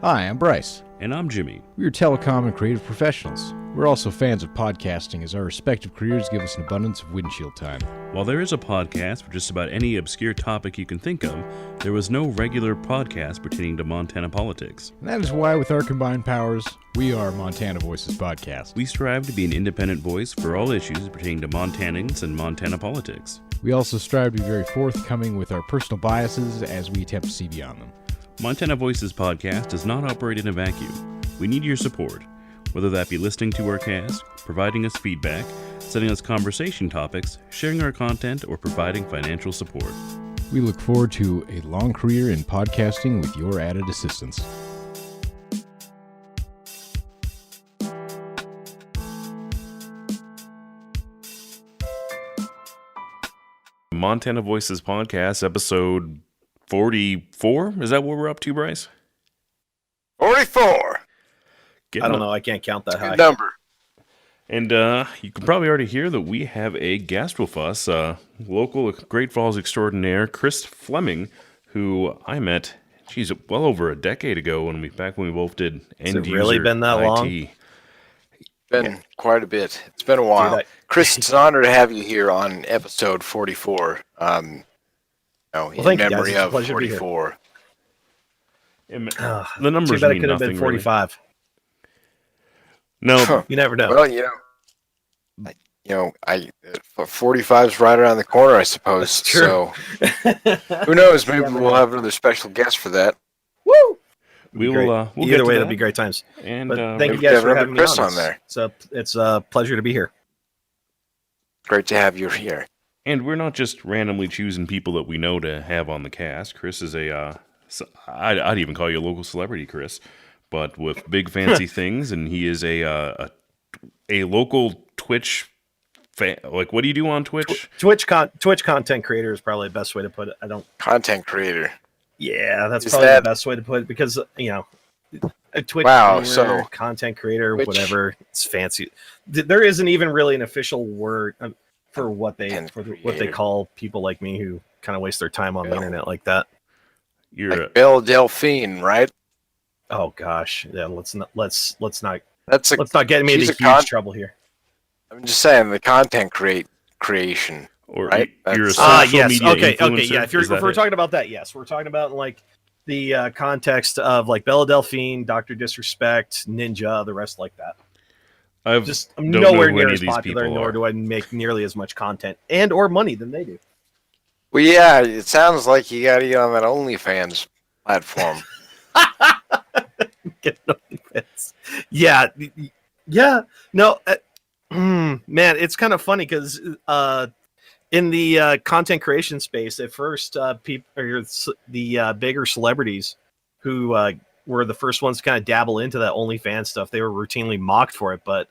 Hi, I'm Bryce. And I'm Jimmy. We are telecom and creative professionals. We're also fans of podcasting as our respective careers give us an abundance of windshield time. While there is a podcast for just about any obscure topic you can think of, there was no regular podcast pertaining to Montana politics. And that is why, with our combined powers, we are Montana Voices Podcast. We strive to be an independent voice for all issues pertaining to Montanans and Montana politics. We also strive to be very forthcoming with our personal biases as we attempt to see beyond them. Montana Voices Podcast does not operate in a vacuum. We need your support, whether that be listening to our cast, providing us feedback, sending us conversation topics, sharing our content, or providing financial support. We look forward to a long career in podcasting with your added assistance. Montana Voices Podcast, episode 44? Is that what we're up to, Bryce? 44. I don't know. I can't count that high. Good number. And you can probably already hear that we have a guest with us, local Great Falls extraordinaire, Chris Fleming, who I met, well over a decade ago back when we both did end Has it really been that IT. long? Been quite a bit. It's been a while. Chris, it's an honor to have you here on episode 44. In memory of 44. The numbers Too bad it mean could have been nothing, 45. Really. No, you never know. Well, 45's right around the corner, I suppose. That's true. So who knows? Maybe we'll have another special guest for that. Woo! we'll Either way, it'll be great times. And but thank you guys for having me Chris on there. So it's a pleasure to be here. Great to have you here. And we're not just randomly choosing people that we know to have on the cast. Chris is I'd even call you a local celebrity, Chris, but with big fancy things, and he is a local Twitch fan. Like, what do you do on Twitch? Twitch content creator is probably the best way to put it. Content creator. Yeah, that's probably the best way to put it because a Twitch streamer, content creator, whatever. It's fancy. There isn't even really an official word for what they call people like me who kind of waste their time on the internet like that. You're like Bill Delphine, right? Oh gosh, yeah. Let's not get me into huge trouble here. I'm just saying the content creation, or right? You're a social media okay, influencer? yeah. If we're talking about that, yes, we're talking about like the context of like Bella Delphine, Dr. Disrespect, Ninja, the rest like that. I'm nowhere near as popular, nor do I make nearly as much content and or money than they do. Well, yeah, it sounds like you got to get on that OnlyFans platform. Get OnlyFans. Yeah. No, man, it's kind of funny because in the content creation space, at first, the bigger celebrities who were the first ones to kind of dabble into that OnlyFans stuff, they were routinely mocked for it, but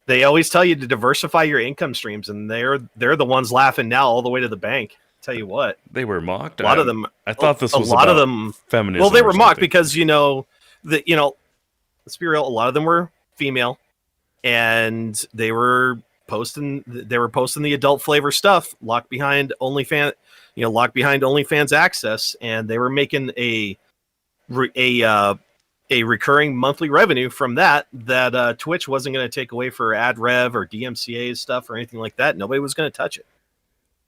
they always tell you to diversify your income streams, and they're the ones laughing now all the way to the bank. Tell you what, they were mocked. A lot of them. I thought this was a lot of them feminism. Well, they were mocked because let's be real. A lot of them were female, and they were posting the adult flavor stuff locked behind OnlyFans access, and they were making a recurring monthly revenue from that Twitch wasn't going to take away for ad rev or DMCA stuff or anything like that. Nobody was going to touch it.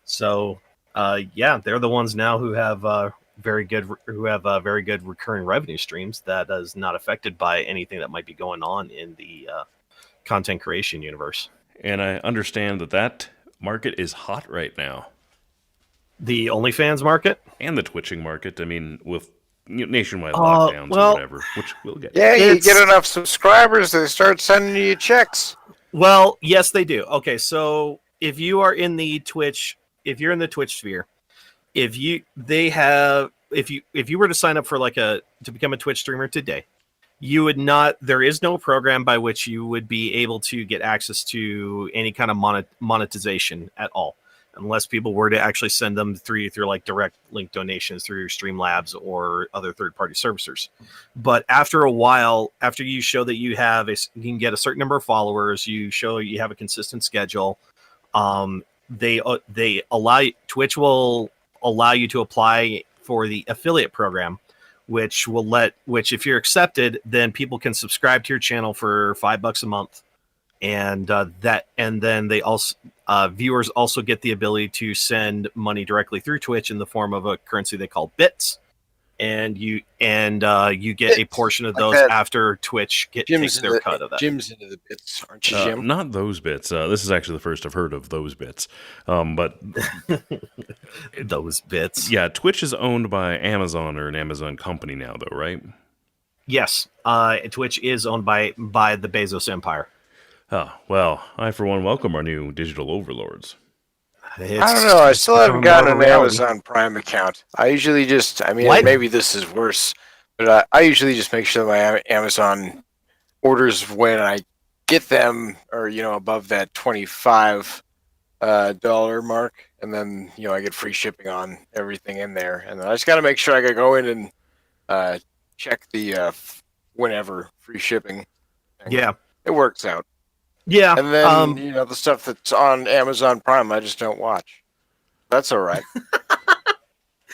So they're the ones now who have very good recurring revenue streams that is not affected by anything that might be going on in the content creation universe. And I understand that market is hot right now. The OnlyFans market and the twitching market. I mean, with nationwide lockdowns or whatever, which we'll get. Yeah, you get enough subscribers, they start sending you checks. Well, yes, they do. Okay, so if you are in the Twitch sphere, if you were to sign up for to become a Twitch streamer today, you would not. There is no program by which you would be able to get access to any kind of monetization at all, unless people were to actually send them through like direct link donations through Streamlabs or other third-party servicers. But after a while, after you show that you can get a certain number of followers, you show you have a consistent schedule. Twitch will allow you to apply for the affiliate program, which if you're accepted, then people can subscribe to your channel for $5 a month, and then they also viewers also get the ability to send money directly through Twitch in the form of a currency they call bits, and you get a portion of those after Twitch takes their cut of that. Jim's into the bits, aren't you, Jim? Not those bits. This is actually the first I've heard of those bits. But those bits. Yeah, Twitch is owned by Amazon or an Amazon company now, though, right? Yes, Twitch is owned by the Bezos empire. Oh, well, I for one welcome our new digital overlords. I don't know. I still haven't gotten an Amazon Prime account. I usually just, maybe this is worse, but I usually just make sure my Amazon orders when I get them are, above that $25 mark, and then, I get free shipping on everything in there. And then I just got to make sure I got to go in and check the whenever free shipping thing. Yeah. It works out. Yeah, and then the stuff that's on Amazon Prime, I just don't watch. That's all right.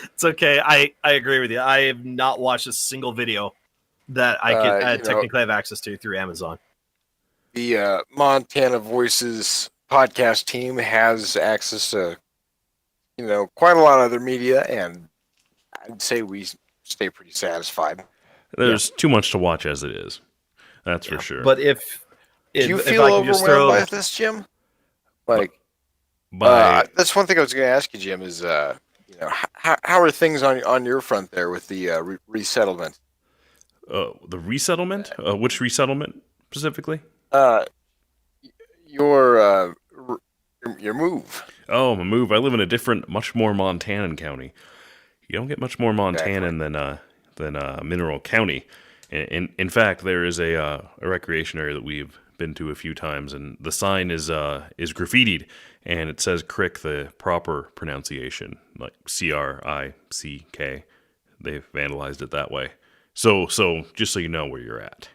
It's okay. I agree with you. I have not watched a single video that I could technically have access to through Amazon. The Montana Voices podcast team has access to, quite a lot of other media, and I'd say we stay pretty satisfied. There's too much to watch as it is. That's for sure. But do you feel overwhelmed by this, Jim? That's one thing I was going to ask you, Jim. Is how are things on your front there with the resettlement? The resettlement? Which resettlement specifically? Your move. Oh, my move. I live in a different, much more Montanan county. You don't get much more Montanan than Mineral County. In fact, there is a recreation area that we've been to a few times, and the sign is graffitied, and it says Crick, the proper pronunciation, like C-R-I-C-K. They've vandalized it that way. So just so you know where you're at.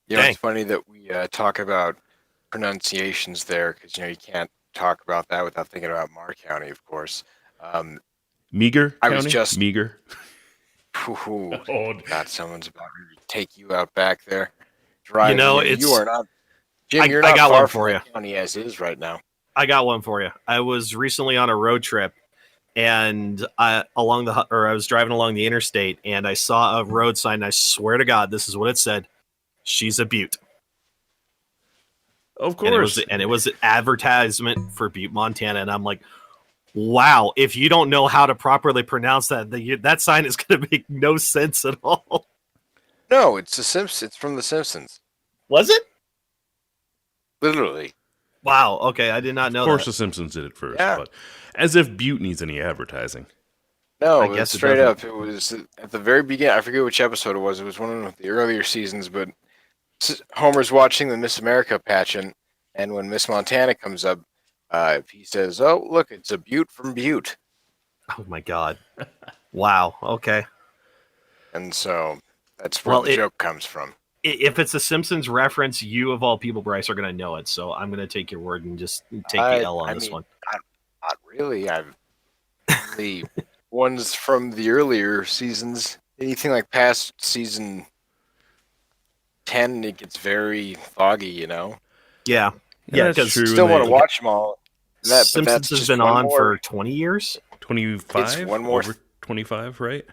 Yeah, it's funny that we talk about pronunciations there, because you can't talk about that without thinking about Marr County, of course. Meager County? I was just Meager. God, someone's about to take you out back there. Driving. You are not. Jim, you're not got far one for from you. the county as is right now. I got one for you. I was recently on a road trip, and I was driving along the interstate, and I saw a road sign. And I swear to God, this is what it said: "She's a Butte." Of course, and it was an advertisement for Butte, Montana, and I'm like, wow, if you don't know how to properly pronounce that, that sign is going to make no sense at all. No, it's It's from The Simpsons. Was it? Literally. Wow. Okay, I did not know that. Of course, The Simpsons did it first, but as if Butte needs any advertising. No, I guess straight up. It was at the very beginning. I forget which episode it was. It was one of the earlier seasons, but Homer's watching the Miss America pageant, and when Miss Montana comes up, he says, "Oh, look, it's a Butte from Butte." Oh my God! Wow. Okay. And so that's where the joke comes from. If it's a Simpsons reference, you of all people, Bryce, are going to know it. So I'm going to take your word and just take the L on this one. Not really. I've the ones from the earlier seasons. Anything like past season 10, it gets very foggy. Yeah, because still want to watch them all. Simpsons has been on for 20 years. 25. It's one more. Over 25, right?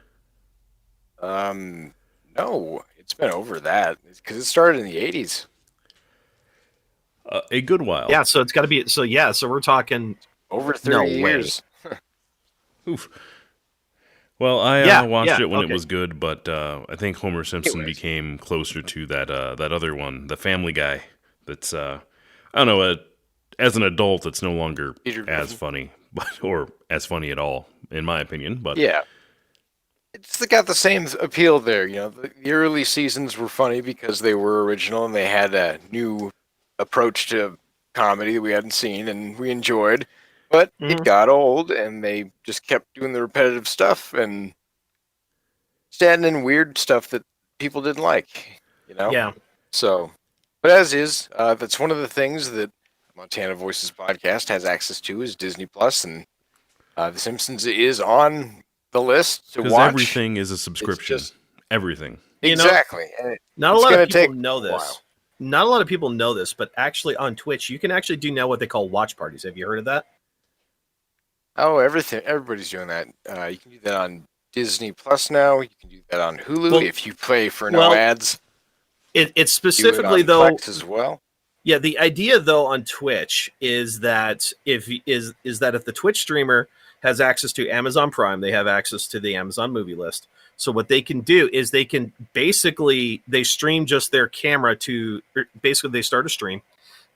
No, it's been over that because it started in the 80s. A good while. Yeah, so it's got to be. So we're talking over 30 years. Oof. Well, I watched it when it was good, but I think Homer Simpson became closer to that other one, the Family Guy. That's I don't know. As an adult, it's no longer as funny, or as funny at all, in my opinion. But yeah, it's got the same appeal there. The early seasons were funny because they were original and they had a new approach to comedy that we hadn't seen and we enjoyed. But it got old, and they just kept doing the repetitive stuff and standing in weird stuff that people didn't like, Yeah. So, but as is, that's one of the things that Montana Voices podcast has access to is Disney Plus, and The Simpsons is on the list to Because watch. everything is a subscription. Everything. Exactly. Not a lot of people know this. Not a lot of people know this, but actually on Twitch, you can actually do now what they call watch parties. Have you heard of that? Oh, everything. Everybody's doing that. You can do that on Disney Plus now. You can do that on Hulu if you pay for no ads. It's specifically though Flex as well. Yeah, the idea though on Twitch is that if the Twitch streamer has access to Amazon Prime, they have access to the Amazon movie list. So what they can do is they can they stream just their camera to basically they start a stream.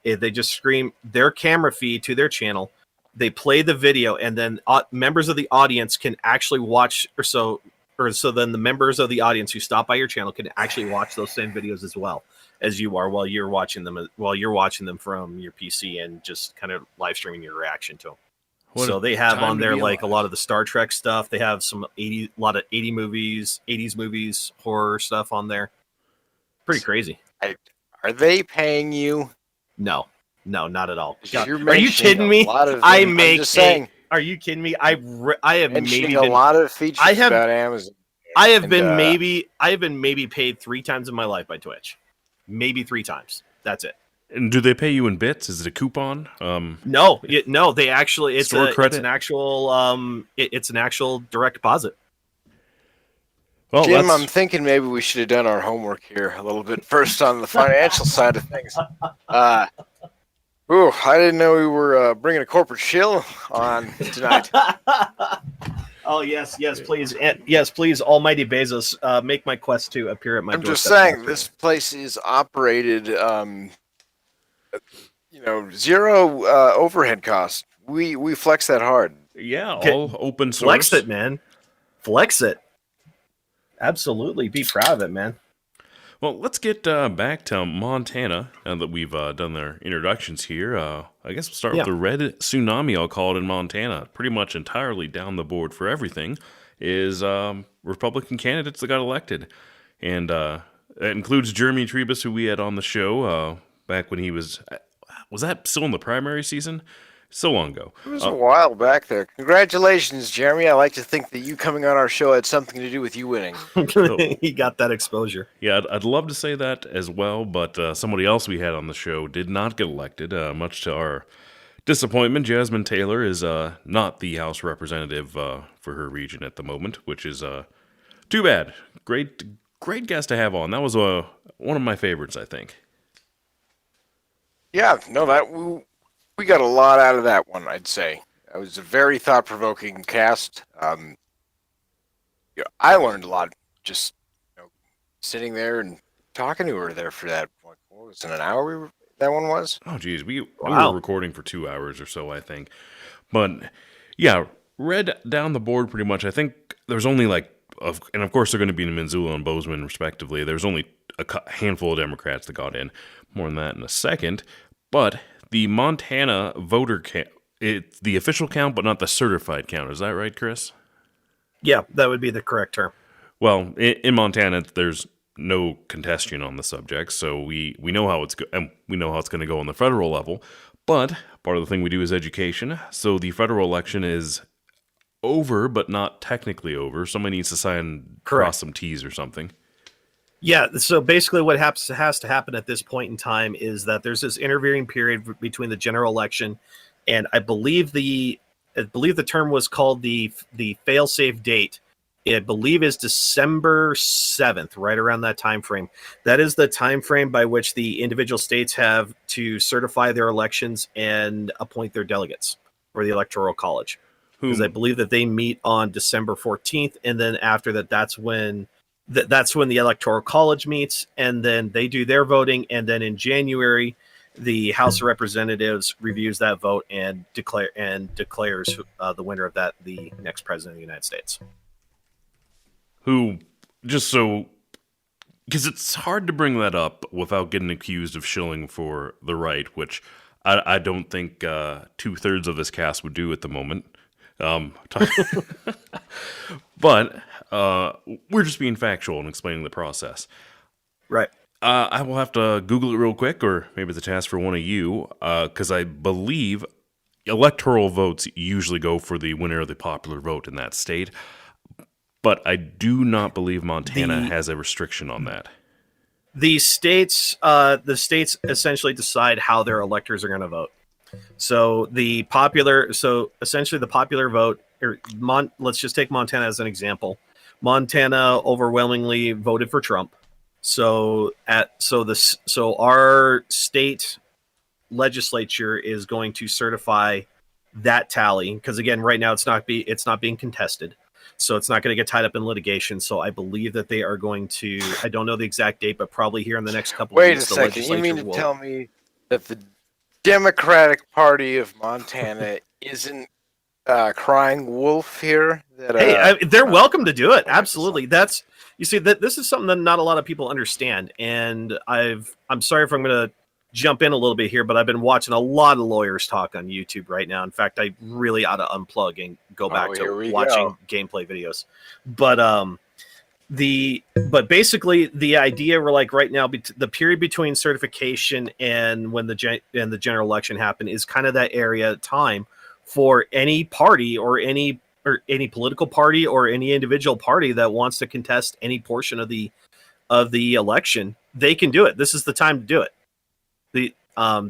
They just stream their camera feed to their channel. They play the video, and then members of the audience can actually watch, so then the members of the audience who stop by your channel can actually watch those same videos as well as you are while you're watching them from your PC and just kind of live streaming your reaction to them. So they have on there like a lot of the Star Trek stuff. They have a lot of 80s movies, horror stuff on there. Pretty crazy. Are they paying you? No, not at all. Are you kidding me? Are you kidding me? I have maybe a lot of features about Amazon. I have been maybe paid 3 times in my life by Twitch. Maybe 3 times. That's it. And do they pay you in bits? Is it a coupon? No. They actually it's an actual direct deposit. Well, Jim, I'm thinking maybe we should have done our homework here a little bit first on the financial side of things. I didn't know we were bringing a corporate shill on tonight. Oh yes, please, yes, please, Almighty Bezos, make my quest to appear at my. I'm just saying, this place is operated, zero overhead costs. We flex that hard. Yeah, all open source. Flex it, man. Flex it. Absolutely, be proud of it, man. Well, let's get back to Montana now that we've done their introductions here. I guess we'll start with the red tsunami, I'll call it, in Montana. Pretty much entirely down the board for everything is Republican candidates that got elected. And that includes Jeremy Trebus, who we had on the show back when he was that still in the primary season? So long ago. It was a while back there. Congratulations, Jeremy. I like to think that you coming on our show had something to do with you winning. He got that exposure. Yeah, I'd love to say that as well, but somebody else we had on the show did not get elected, much to our disappointment. Jasmine Taylor is not the House representative for her region at the moment, which is too bad. Great guest to have on. That was one of my favorites, I think. Yeah, no, we got a lot out of that one, I'd say. It was a very thought-provoking cast. I learned a lot just sitting there and talking to her there for that. What was it, an hour that one was? Oh, geez. We were recording for 2 hours or so, I think. But, yeah, red down the board pretty much. I think there's only and of course they're going to be in Missoula and Bozeman, respectively. There's only a handful of Democrats that got in. More on that in a second. But the Montana voter count, it's the official count, but not the certified count. Is that right, Chris? Yeah, that would be the correct term. Well, in Montana, there's no contestation on the subject, so we know how it's we know how it's going to go on the federal level. But part of the thing we do is education. So the federal election is over, but not technically over. Somebody needs to cross some T's or something. Yeah, so basically what has to happen at this point in time is that there's this intervening period between the general election, and I believe the term was called the fail-safe date. I believe is December 7th, right around that time frame. That is the time frame by which the individual states have to certify their elections and appoint their delegates for the Electoral College. Because I believe that they meet on December 14th, and then after that, that's when the Electoral College meets, and then they do their voting, and then in January, the House of Representatives reviews that vote and declares the winner of that the next president of the United States. Because it's hard to bring that up without getting accused of shilling for the right, which I don't think 2/3 of this cast would do at the moment. But we're just being factual and explaining the process. Right. I will have to Google it real quick, or maybe it's a task for one of you, because I believe electoral votes usually go for the winner of the popular vote in that state. But I do not believe Montana has a restriction on that. The states essentially decide how their electors are going to vote. So essentially the popular vote, let's just take Montana as an example. Montana overwhelmingly voted for Trump. So our state legislature is going to certify that tally, because again, right now it's not being contested. So it's not going to get tied up in litigation. So I believe that they are going to, I don't know the exact date, but probably here in the next couple of weeks. Wait a second. You mean to tell me that the Democratic Party of Montana isn't crying wolf here? They're welcome to do it. Absolutely. You see, that this is something that not a lot of people understand. And I'm sorry if I'm going to jump in a little bit here, but I've been watching a lot of lawyers talk on YouTube right now. In fact, I really ought to unplug and go back to watching gameplay videos. But basically the idea we're like right now, the period between certification and when the general election happened is kind of that area of time for any party or any political party or any individual party that wants to contest any portion of the election. They can do it. This is the time to do it.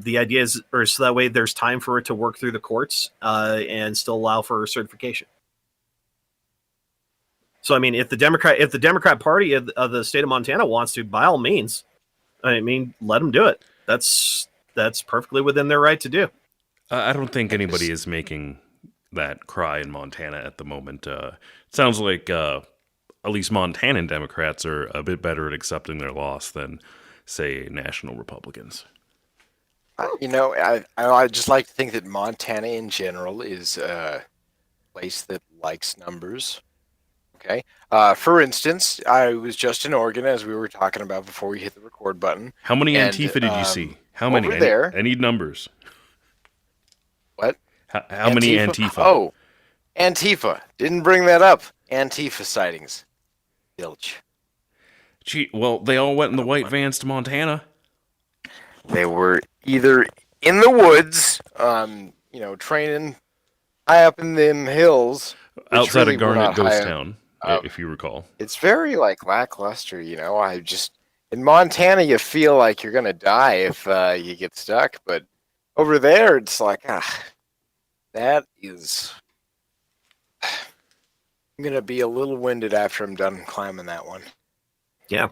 The idea is, or so that way there's time for it to work through the courts and still allow for certification. So I mean, if the Democrat Party of the state of Montana wants to, by all means, I mean, let them do it. That's perfectly within their right to do. I don't think anybody is making that cry in Montana at the moment. It sounds like at least Montanan Democrats are a bit better at accepting their loss than, say, national Republicans. I just like to think that Montana in general is a place that likes numbers. Okay. For instance, I was just in Oregon, as we were talking about before we hit the record button. How many Antifa did you see? How many? I need numbers. What? How many Antifa? Oh, Antifa. Didn't bring that up. Antifa sightings. Zilch. Gee, well, they all went in the white vans to Montana. They were either in the woods, training high up in them hills. Outside of Garnet Ghost Town, if you recall. It's very, lackluster, in Montana, you feel like you're going to die if you get stuck, but over there, it's like, that is... I'm going to be a little winded after I'm done climbing that one. Yeah.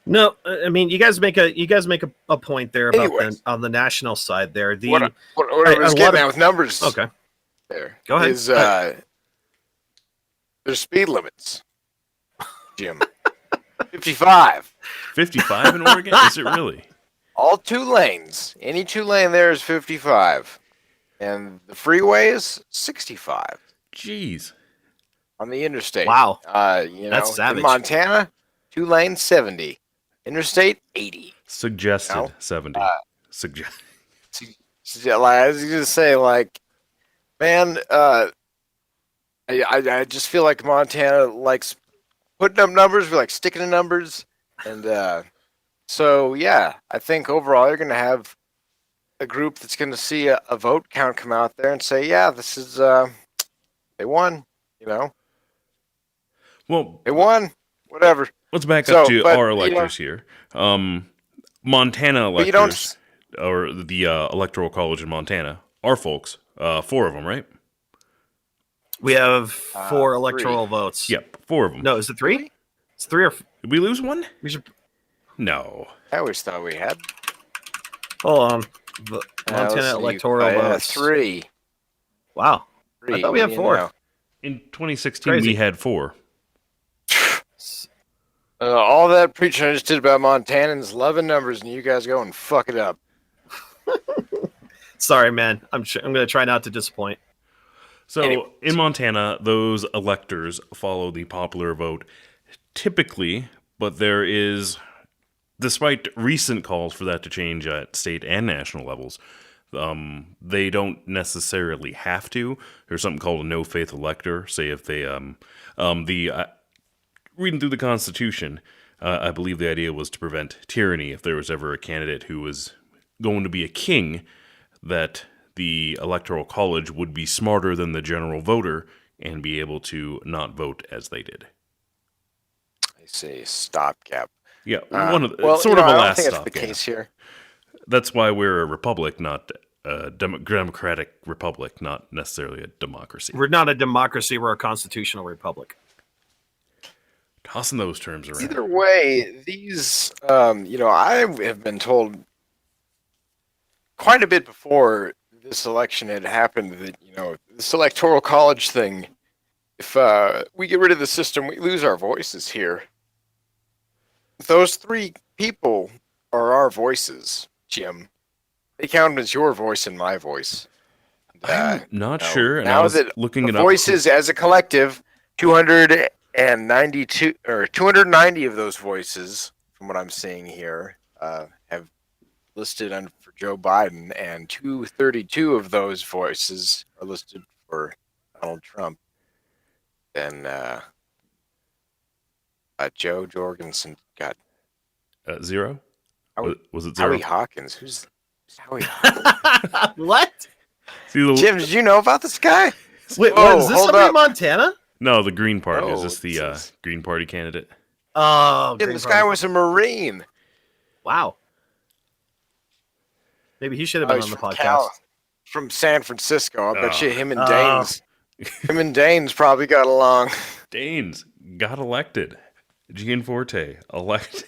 No, I mean, you guys make a point there about on the national side there. What I was getting at with numbers. Okay. There. Go ahead. Is, there's speed limits, Jim. 55. 55 in Oregon? Is it really? All 2 lanes. Any 2 lane there is 55. And the freeway is 65. Jeez. On the interstate. Wow. That's savage. In Montana, 2 lanes, 70. Interstate, 80. Suggested 70. I was going to say, man, I just feel like Montana likes putting up numbers. We like sticking to numbers. And so, yeah, I think overall you're going to have a group that's going to see a vote count come out there and say, yeah, this is, they won, Well, they won, whatever. Let's back up to our electors here. Montana electors, or the Electoral College in Montana, our folks, 4 of them, right? We have 4 electoral votes. Yep, 4 of them. No, is it 3? It's 3 or... Did we lose one? No. I always thought we had. Hold on. Montana electoral votes. 3. Wow. 3. I thought we had 4. In 2016, we had 4. All that preaching I just did about Montanans loving numbers, and you guys go and fuck it up. Sorry, man. I'm going to try not to disappoint. So, in Montana, those electors follow the popular vote typically, but there is, despite recent calls for that to change at state and national levels, they don't necessarily have to. There's something called a no-faith elector. Say if they, reading through the Constitution, I believe the idea was to prevent tyranny. If there was ever a candidate who was going to be a king, that the Electoral College would be smarter than the general voter and be able to not vote as they did. I say stopgap. Yeah, Well, of a I don't last think that's stop. the case here. That's why we're a republic, not a democratic republic, not necessarily a democracy. We're not a democracy. We're a constitutional republic. Tossing those terms around. Either way, these, I have been told quite a bit before this election had happened that, this electoral college thing, if we get rid of the system, we lose our voices here. Those three people are our voices, Jim. They count as your voice and my voice. I'm not sure. And now I was that looking the it up. voices as a collective, 292 or 290 of those voices, from what I'm seeing here, have listed for Joe Biden, and 232 of those voices are listed for Donald Trump. Then Joe Jorgensen got 0? Howie, Was it 0? Howie Hawkins. Who's Howie Hawkins? What? See, Jim, did you know about this guy? Wait, Whoa, is this hold somebody up. in Montana? No, the Green Party. No, Is this the it's- Green Party candidate? Oh, Jim, Green this Party. guy was a Marine. Wow. Maybe he should have been He's on the from podcast. from San Francisco. I bet you him and Oh. Danes probably got along. Danes got elected. Gianforte elected.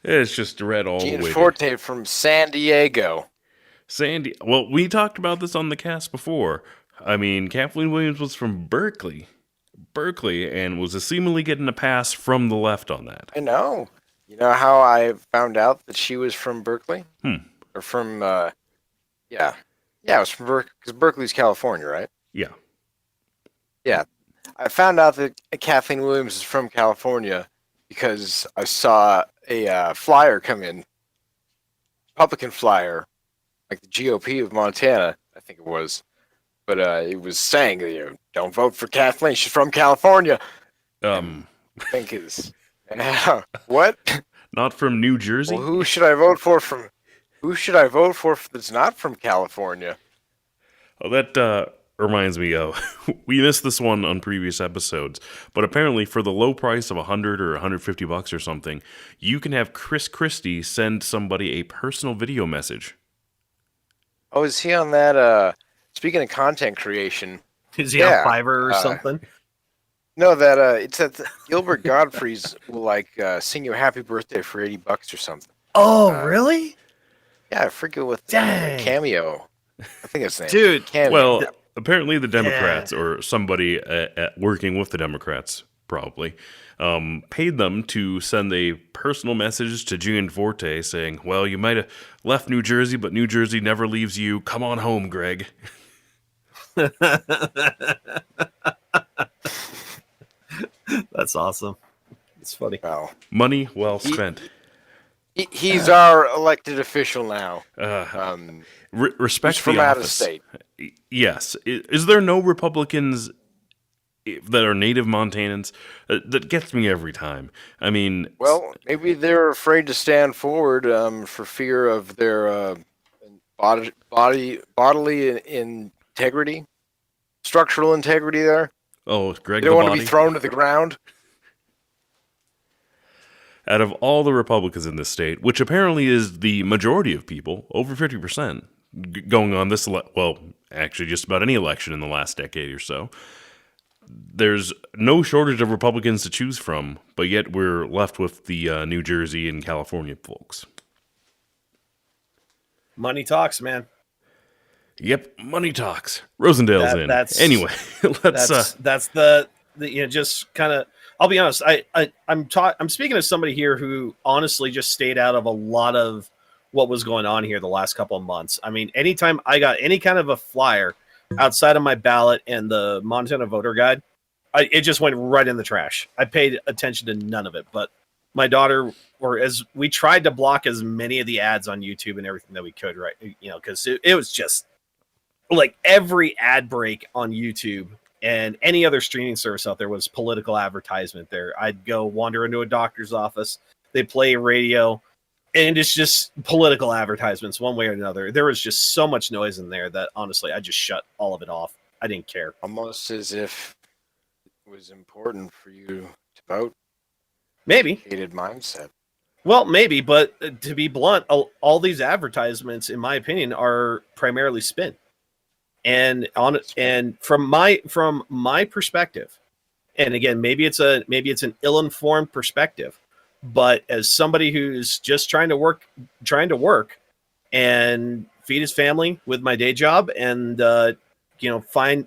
It's just red all the way. Gianforte from San Diego. Sandy. Well, we talked about this on the cast before. I mean, Kathleen Williams was from Berkeley, and was seemingly getting a pass from the left on that. I know. You know how I found out that she was from Berkeley? Or from, yeah, it was from Berkeley, because Berkeley's California, right? Yeah. Yeah. I found out that Kathleen Williams is from California because I saw a flyer come in, Republican flyer, like the GOP of Montana, I think it was. But it was saying, don't vote for Kathleen. She's from California. I think is what? Not from New Jersey. Well, who should I vote for that's not from California? Oh, that reminds me of we missed this one on previous episodes, but apparently for the low price of $100 or $150 or something, you can have Chris Christie send somebody a personal video message. Oh, is he on that? Speaking of content creation, Is he on Fiverr or something? no, that it's that Gilbert Godfrey's will sing you a happy birthday for $80 or something. Oh, really? Yeah, I forget what the Dang. Cameo. I think it's named. Dude. Cameo. Well, apparently the Democrats or somebody working with the Democrats probably paid them to send a personal message to Gianforte saying, well, you might have left New Jersey, but New Jersey never leaves you. Come on home, Greg. That's awesome. It's funny. Wow. Money well spent. He's our elected official now. Respect He's from the out of office. state. Yes. Is there no Republicans that are native Montanans? That gets me every time. I mean, Well, maybe they're afraid to stand forward for fear of their bodily integrity, structural integrity. There, oh, Greg they don't the want to Body. be thrown to the ground. Out of all the Republicans in this state, which apparently is the majority of people, over 50%, going on this, actually just about any election in the last decade or so, there's no shortage of Republicans to choose from, but yet we're left with the New Jersey and California folks. Money talks, man. Yep, money talks. Rosendale's in. Anyway, let's. That's the just kind of. I'll be honest. I'm speaking to somebody here who honestly just stayed out of a lot of what was going on here the last couple of months. I mean, anytime I got any kind of a flyer outside of my ballot and the Montana voter guide, it just went right in the trash. I paid attention to none of it, but my daughter, we tried to block as many of the ads on YouTube and everything that we could, right? Because it was just like every ad break on YouTube and any other streaming service out there was political advertisement there. I'd go wander into a doctor's office, they play radio, and it's just political advertisements one way or another. There was just so much noise in there that honestly, I just shut all of it off. I didn't care. Almost as if it was important for you to vote. Maybe. educated mindset. Well, maybe, but to be blunt, all these advertisements, in my opinion, are primarily spin. And from my perspective, and again, maybe it's an ill-informed perspective, but as somebody who's just trying to work and feed his family with my day job, and find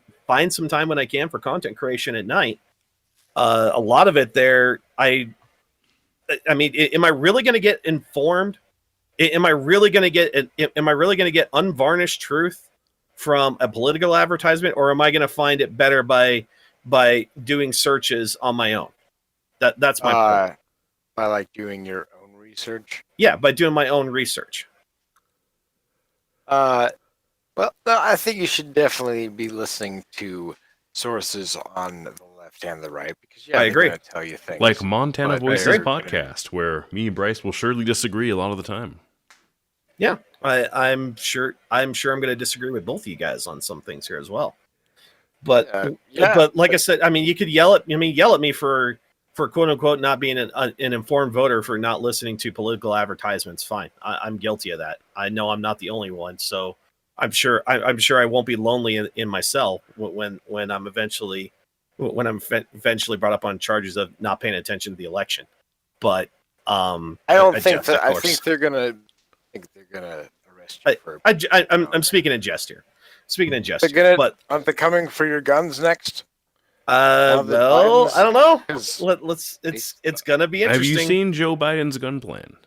some time when I can for content creation at night, a lot of it there, I mean, am I really going to get informed? Am I really going to get unvarnished truth from a political advertisement, or am I going to find it better by doing searches on my own? That's my point. By like doing your own research. Yeah, by doing my own research. Well, no, I think you should definitely be listening to sources on the left and the right, because I agree. They're going to tell you things Like Montana Voices agree. podcast, where me and Bryce will surely disagree a lot of the time. Yeah, I'm sure I'm going to disagree with both of you guys on some things here as well. But but like I said, I mean, you could yell at me for quote unquote not being an informed voter, for not listening to political advertisements. Fine, I'm guilty of that. I know I'm not the only one, so I'm sure I won't be lonely in my cell when I'm eventually brought up on charges of not paying attention to the election. But I think they're gonna arrest you for. I'm speaking in jest here. Aren't they coming for your guns next? Well, I don't know. It's gonna be interesting. Have you seen Joe Biden's gun plan?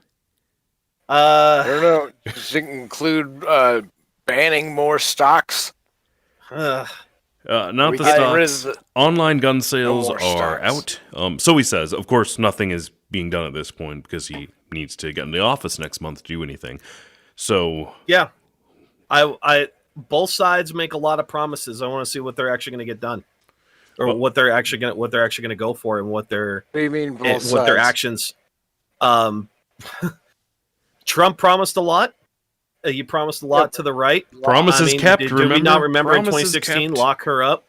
I don't know. Does it include banning more stocks? Not the stocks. Online gun sales are out. So he says. Of course, nothing is being done at this point because he needs to get in the office next month to do anything. So yeah, I both sides make a lot of promises. I want to see what they're actually going to get done, or what they're actually going to go for, and what their actions. Trump promised a lot. You promised a lot to the right. Promises kept. Did we not remember in 2016 lock her up?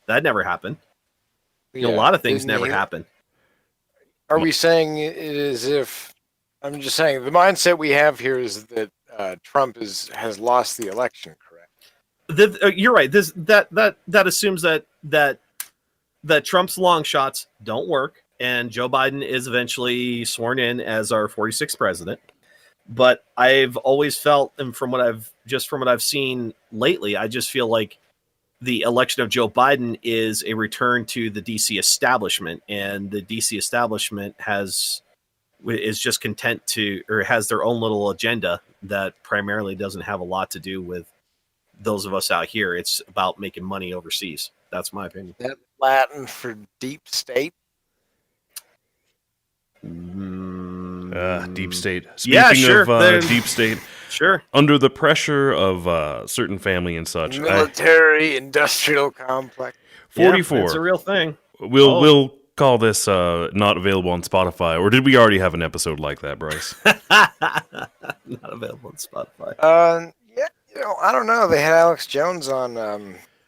That never happened. A lot of things never happened. Are we saying it as if? I'm just saying the mindset we have here is that Trump has lost the election. Correct. You're right. That assumes that Trump's long shots don't work, and Joe Biden is eventually sworn in as our 46th president. But I've always felt, and from what I've seen lately, I just feel like the election of Joe Biden is a return to the DC establishment, and the DC establishment is just content to, or has their own little agenda that primarily doesn't have a lot to do with those of us out here. It's about making money overseas. That's my opinion. That Latin for deep state. Deep state. Speaking of deep state, sure. Under the pressure of certain family and such, military industrial complex. 44. Yeah, it's a real thing. We'll call this not available on Spotify, or did we already have an episode like that, Bryce? Not available on Spotify. I don't know. They had Alex Jones on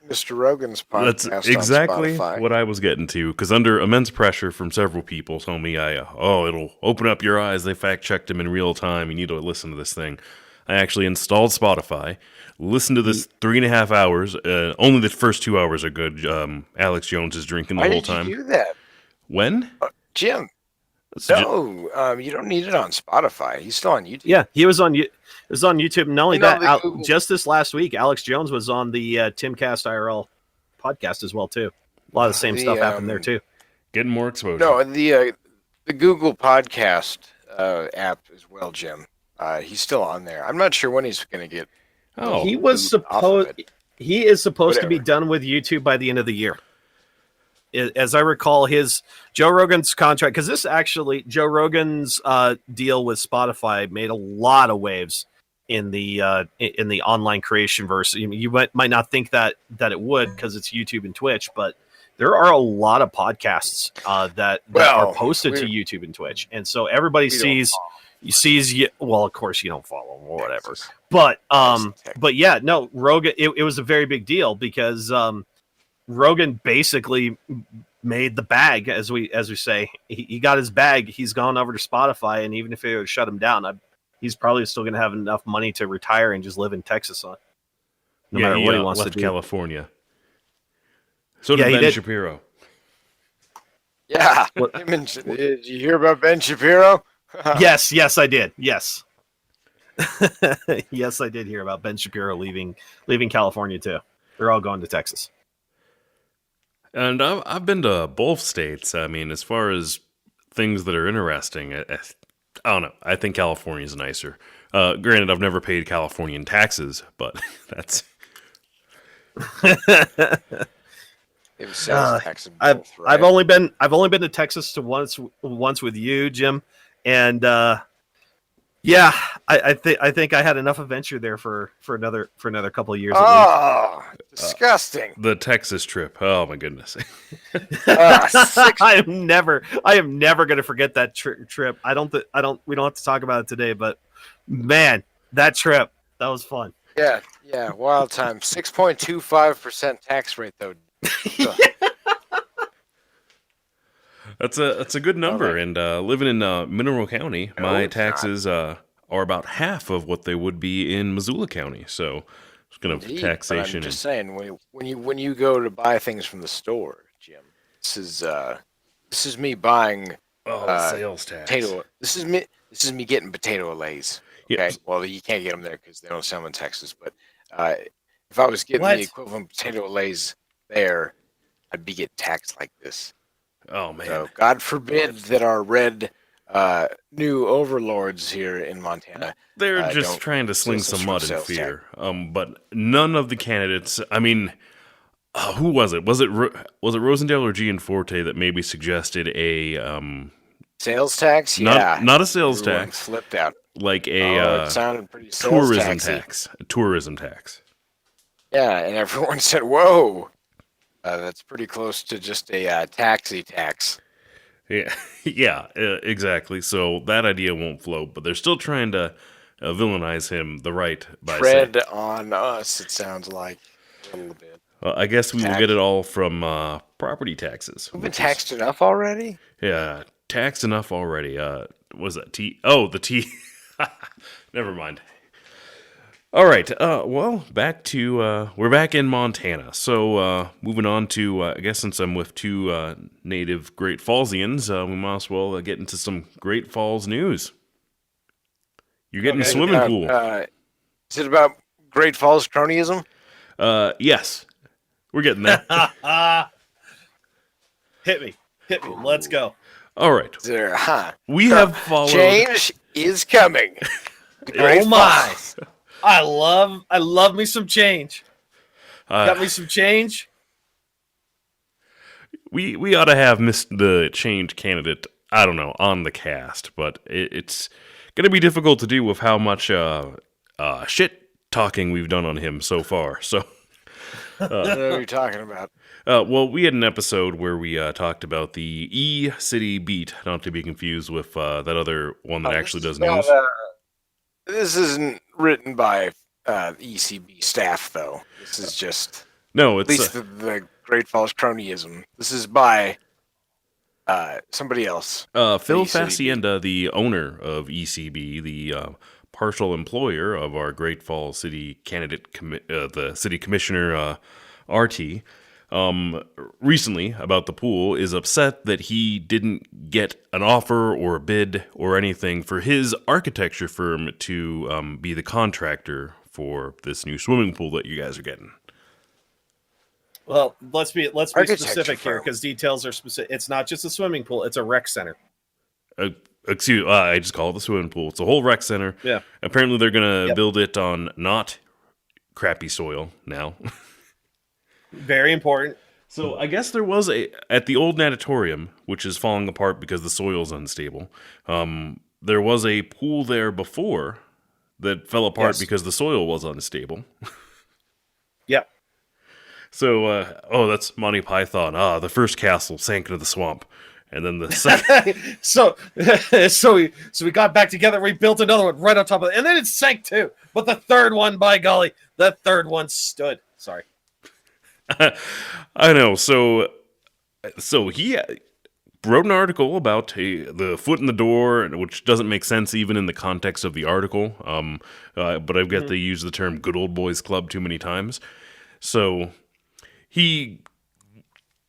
Mr. Rogan's podcast. That's exactly on Spotify. what I was getting to, because under immense pressure from several people told me, it'll open up your eyes. They fact-checked him in real time. You need to listen to this thing. I actually installed Spotify, listened to this 3.5 hours. Only the first 2 hours are good. Alex Jones is drinking the whole time. Why did you do that? When? Jim. No, you don't need it on Spotify. He's still on YouTube. Yeah, he was on YouTube. And not only that, just this last week, Alex Jones was on the Timcast IRL podcast as well too. A lot of the same stuff happened there too. Getting more exposure. No, the Google Podcast app as well, Jim. He's still on there. I'm not sure when he's going to get. He is supposed to be done with YouTube by the end of the year. As I recall, his Joe Rogan's contract, because this actually Joe Rogan's deal with Spotify made a lot of waves in the online creation verse. You might not think that it would, because it's YouTube and Twitch, but there are a lot of podcasts that are posted to YouTube and Twitch, and so everybody sees. Well, of course you don't follow them or whatever, but yeah, no, Rogan. It was a very big deal because. Rogan basically made the bag, as we say. He got his bag. He's gone over to Spotify, and even if it would shut him down, he's probably still going to have enough money to retire and just live in Texas no matter what he wants left to do. California. So did Ben Shapiro. Yeah. Did you hear about Ben Shapiro? Yes, I did. Yes. Yes, I did hear about Ben Shapiro leaving California too. They're all going to Texas. And I've been to both states. I mean, as far as things that are interesting, I don't know. I think California's nicer. Granted, I've never paid Californian taxes, but that's... I've only been to Texas to once with you, Jim, and yeah, I think I had enough adventure there for another couple of years. Oh, disgusting! The Texas trip. Oh my goodness. I am never going to forget that trip. We don't have to talk about it today, but man, that trip, that was fun. Yeah, wild time. 6.25% tax rate though. That's a good number, and living in Mineral County, my taxes are about half of what they would be in Missoula County. So, it's going to taxation. I'm just saying, when you go to buy things from the store, Jim, this is me buying sales tax. This is me getting potato lays. Okay, yep. Well, you can't get them there because they don't sell them in Texas. But if I was getting the equivalent potato lays there, I'd be getting taxed like this. Oh man! So God forbid that our red new overlords here in Montana. They're just trying to sling some mud and fear. But none of the candidates. I mean, who was it? Was it Rosendale or Gianforte that maybe suggested a sales tax? Not a sales Everyone tax. Flipped out. Like it sounded pretty tourism taxy. tax. A tourism tax. Yeah, and everyone said, "Whoa, that's pretty close to just a taxi tax." Yeah, exactly. So that idea won't float, but they're still trying to villainize him the right by tread on us. It sounds like a little bit. I guess we will get it all from property taxes. We've been taxed enough already. Yeah, taxed enough already. Was that T? Oh, the T. Never mind. All right. Well, we're back in Montana. So, moving on to, I guess since I'm with two native Great Fallsians, we might as well get into some Great Falls news. You're getting a swimming pool. Is it about Great Falls cronyism? Yes. We're getting there. Hit me. Let's go. All right. We have followed. Change is coming. Oh my. I love me some change. Got me some change. We ought to have missed the change candidate, I don't know, on the cast, but it's going to be difficult to do with how much shit talking we've done on him so far. So, what are you talking about? Well, we had an episode where we talked about the E-City beat, not to be confused with that other one that actually does news. This isn't written by ECB staff, though. This is just it's at least the Great Falls cronyism. This is by somebody else. Phil Facienda, the owner of ECB, the partial employer of our Great Falls City candidate, the city commissioner RT. Recently about the pool is upset that he didn't get an offer or a bid or anything for his architecture firm to be the contractor for this new swimming pool that you guys are getting. Well, let's be specific here because details are specific. It's not just a swimming pool; it's a rec center. I just call it the swimming pool. It's a whole rec center. Yeah. Apparently, they're gonna build it on not crappy soil now. Very important. So I guess there was at the old natatorium, which is falling apart because the soil's unstable. There was a pool there before that fell apart because the soil was unstable. Yep. So, that's Monty Python. The first castle sank into the swamp, and then the second. so we got back together. We built another one right on top of it, and then it sank too. But the third one, by golly, the third one stood. Sorry. I know. So So he wrote an article about the foot in the door, which doesn't make sense even in the context of the article. But I've got to use the term "good old boys club" too many times. So he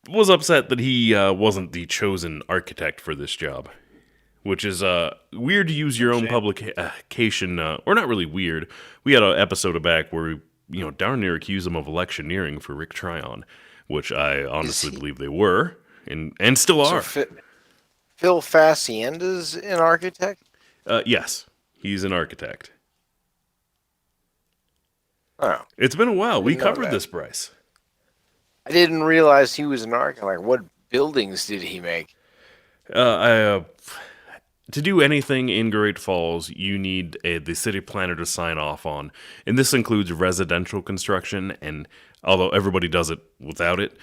was upset that he wasn't the chosen architect for this job, which is weird to use your own publication, or not really weird. We had an episode back where we, darn near accused them of electioneering for Rick Tryon, which I honestly believe they were, and still are. So Phil Facienda's an architect? Yes, he's an architect. Oh. It's been a while. We Didn't know covered that. this, Bryce. I didn't realize he was an architect. Like, what buildings did he make? To do anything in Great Falls, you need the city planner to sign off on. And this includes residential construction, and although everybody does it without it,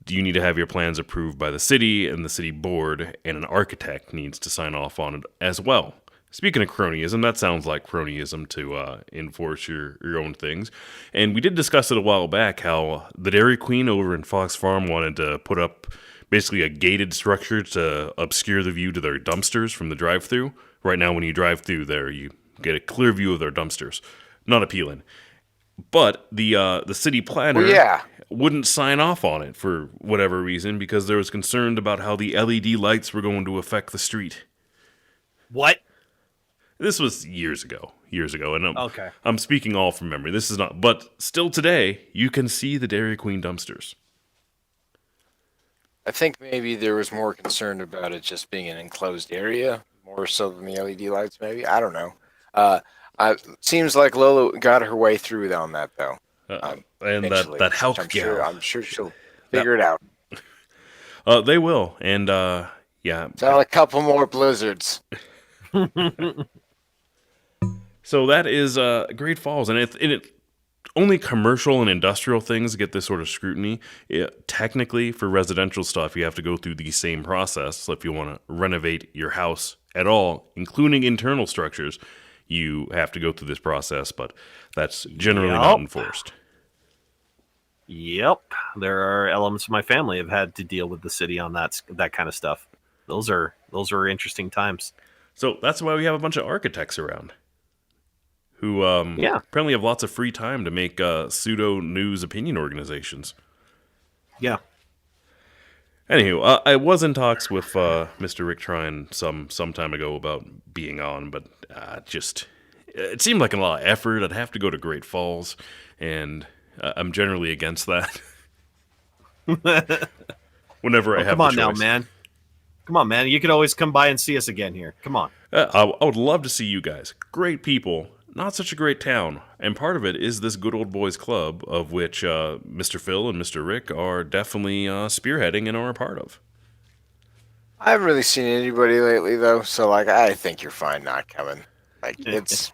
you need to have your plans approved by the city and the city board, and an architect needs to sign off on it as well. Speaking of cronyism, that sounds like cronyism to enforce your own things. And we did discuss it a while back, how the Dairy Queen over in Fox Farm wanted to put up basically a gated structure to obscure the view to their dumpsters from the drive-thru. Right now, when you drive through there, you get a clear view of their dumpsters. Not appealing. But the city planner wouldn't sign off on it for whatever reason, because there was concern about how the LED lights were going to affect the street. What? This was years ago, and Okay. I'm speaking all from memory. This is not, but still today, you can see the Dairy Queen dumpsters. I think maybe there was more concern about it just being an enclosed area, more so than the LED lights, maybe. I don't know. Seems like Lola got her way through on that, though. And Eventually, that Hauk I'm sure she'll figure it out. They will, and yeah. Sell a couple more blizzards. So that is Great Falls, and it only commercial and industrial things get this sort of scrutiny. Technically, for residential stuff, you have to go through the same process. So if you want to renovate your house at all, including internal structures, you have to go through this process, but that's generally not enforced. Yep, there are elements of my family have had to deal with the city on that kind of stuff. Those are interesting times. So that's why we have a bunch of architects around who apparently have lots of free time to make pseudo-news opinion organizations. Yeah. Anywho, I was in talks with Mr. Rick Tryon some time ago about being on, but it seemed like a lot of effort. I'd have to go to Great Falls, and I'm generally against that. Whenever I have come on the now, choice. man. Come on, man. You could always come by and see us again here. Come on. I would love to see you guys. Great people. Not such a great town. And part of it is this good old boys club, of which Mr. Phil and Mr. Rick are definitely spearheading and are a part of. I haven't really seen anybody lately, though, so I think you're fine not coming. It's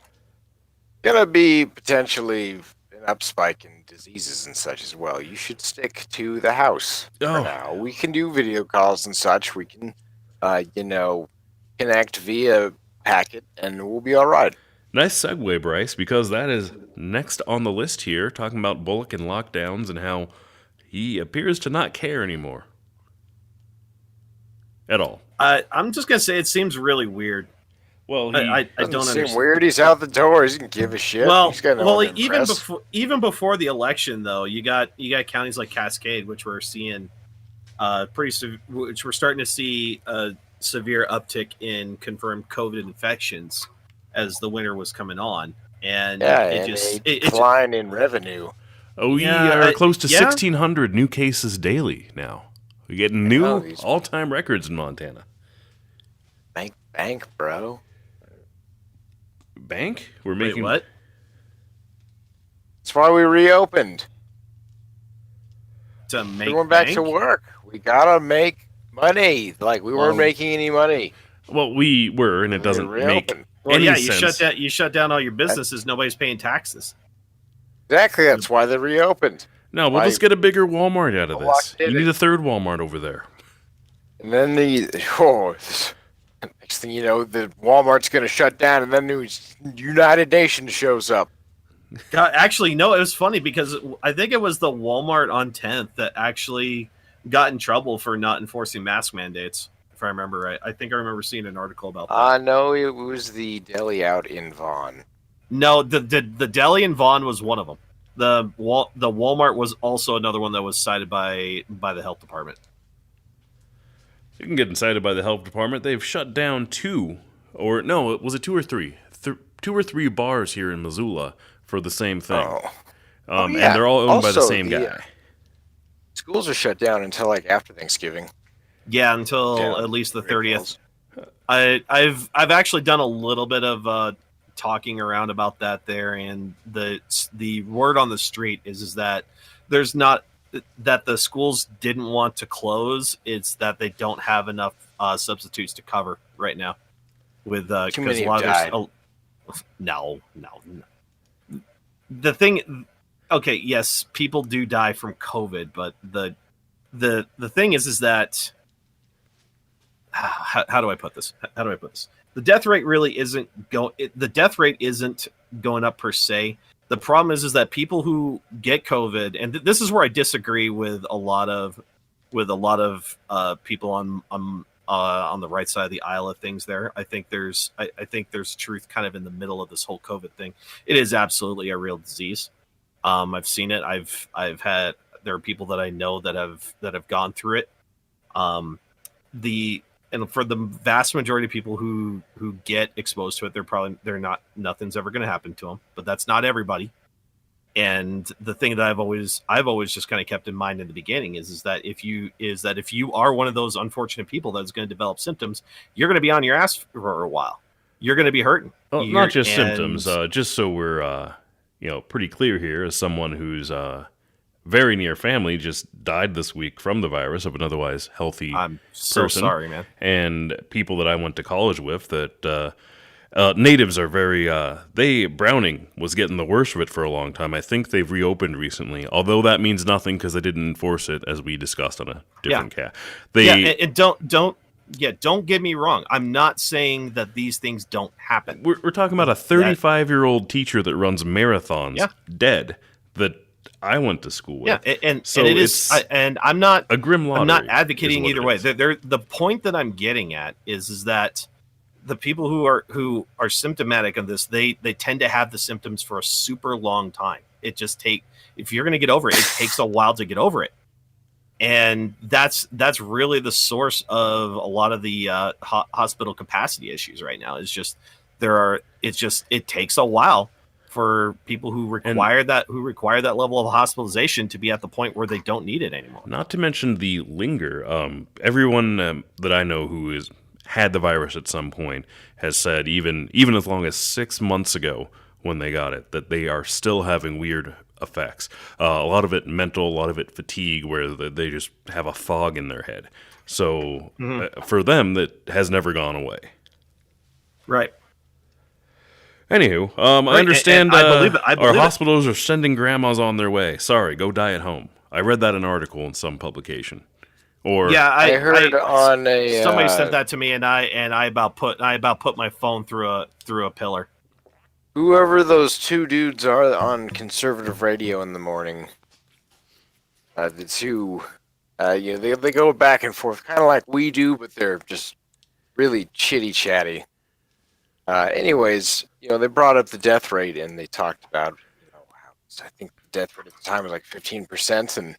gonna be potentially an upspike in diseases and such as well. You should stick to the house for now. We can do video calls and such. We can, connect via packet, and we'll be all right. Nice segue, Bryce, because that is next on the list here, talking about Bullock and lockdowns and how he appears to not care anymore. At all. I'm just going to say it seems really weird. Well, I don't understand. Weird. He's out the door. He doesn't give a shit. He's got no one to impress. even before the election, though, you got counties like Cascade, which we're seeing which we're starting to see a severe uptick in confirmed COVID infections as the winter was coming on, and a decline in revenue. Oh, we are close to 1,600 new cases daily now. We're getting new all-time records in Montana. Bank, bro. Bank? We're making what? That's why we reopened. To make we went back to work. We gotta make money. We weren't making any money. Well, we were, and it doesn't make sense. You shut down all your businesses. Nobody's paying taxes. Exactly. That's why they reopened. No, we'll just get a bigger Walmart out of this. You need a third Walmart over there. And then next thing you know, the Walmart's going to shut down, and then the United Nations shows up. God, actually, no, it was funny because I think it was the Walmart on 10th that actually got in trouble for not enforcing mask mandates. If I remember right, I think I remember seeing an article about that. No, it was the deli out in Vaughan. No, the deli in Vaughan was one of them. The Walmart was also another one that was cited by the health department. You can get incited by the health department. They've shut down two or three? 2 or 3 bars here in Missoula for the same thing. Yeah. And they're all owned by the Also, same guy. Schools are shut down until like after Thanksgiving. Yeah, until at least the 30th. I've actually done a little bit of talking around about that there, and the word on the street is that there's not that the schools didn't want to close. It's that they don't have enough substitutes to cover right now. With Too many a lot died. of no. The thing, okay, yes, people do die from COVID, but the thing is that how do I put this? The death rate really isn't going up per se. The problem is that people who get COVID, and this is where I disagree with a lot of people on the right side of the aisle of things. There, I think there's truth kind of in the middle of this whole COVID thing. It is absolutely a real disease. I've seen it. There are people that I know that have gone through it. And for the vast majority of people who get exposed to it, nothing's ever going to happen to them. But that's not everybody. And the thing that I've always just kind of kept in mind in the beginning is that if you are one of those unfortunate people that's going to develop symptoms, you're going to be on your ass for a while. You're going to be hurting. Well, not just symptoms. Just so we're pretty clear here, as someone who's very near family just died this week from the virus of an otherwise healthy I'm so person. Sorry, man. And people that I went to college with that natives are very Browning was getting the worst of it for a long time. I think they've reopened recently, although that means nothing because they didn't enforce it, as we discussed on a different cast. And don't get me wrong. I'm not saying that these things don't happen. We're talking about a 35-year-old teacher that runs marathons dead that I went to school with. Yeah, and it is, and I'm not a grim lottery. I'm not advocating either way. The point that I'm getting at is that the people who are symptomatic of this, they tend to have the symptoms for a super long time. If you're going to get over it, it takes a while to get over it, and that's really the source of a lot of the hospital capacity issues right now. It takes a while for people who require that level of hospitalization to be at the point where they don't need it anymore. Not to mention the linger. Everyone that I know who has had the virus at some point has said even as long as 6 months ago when they got it, that they are still having weird effects. A lot of it mental, a lot of it fatigue, where they just have a fog in their head. So for them, that has never gone away. Right. Anywho, I understand and I believe our hospitals are sending grandmas on their way. Sorry, go die at home. I read that in an article in some publication. I heard on a somebody said that to me, and I about put my phone through a pillar. Whoever those two dudes are on conservative radio in the morning, the two, they go back and forth, kind of like we do, but they're just really chitty chatty. Anyways, they brought up the death rate, and they talked about, I think the death rate at the time was like 15%, and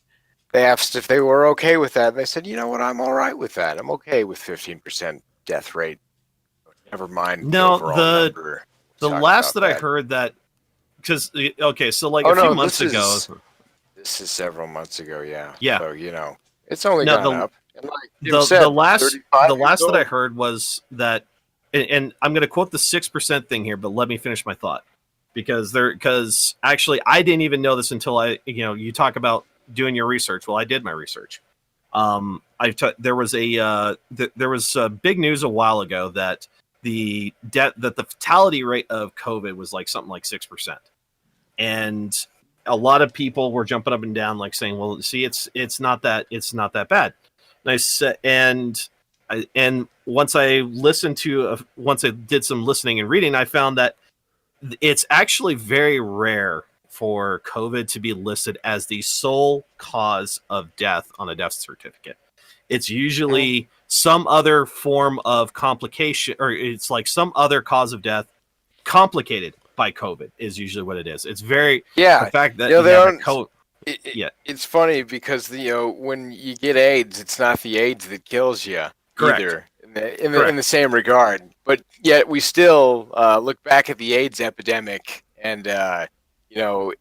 they asked if they were okay with that, and they said, you know what, I'm all right with that. I'm okay with 15% death rate. Never mind the overall number. The last that I heard that, because, okay, so like a few months ago. This is several months ago, yeah. Yeah. So, it's only gone up. And like the last that I heard was that, and I'm going to quote the 6% thing here, but let me finish my thought. Because actually, I didn't even know this until you talk about doing your research. Well, I did my research. There was big news a while ago that the fatality rate of COVID was like something like 6%, and a lot of people were jumping up and down, like saying, "Well, see, it's not that bad." And I said, and once I did some listening and reading, I found that it's actually very rare for COVID to be listed as the sole cause of death on a death certificate. It's usually some other form of complication, or it's like some other cause of death complicated by COVID is usually what it is. It's very the fact that it's funny because when you get AIDS, it's not the AIDS that kills you either. In the same regard, but yet we still look back at the AIDS epidemic, and we don't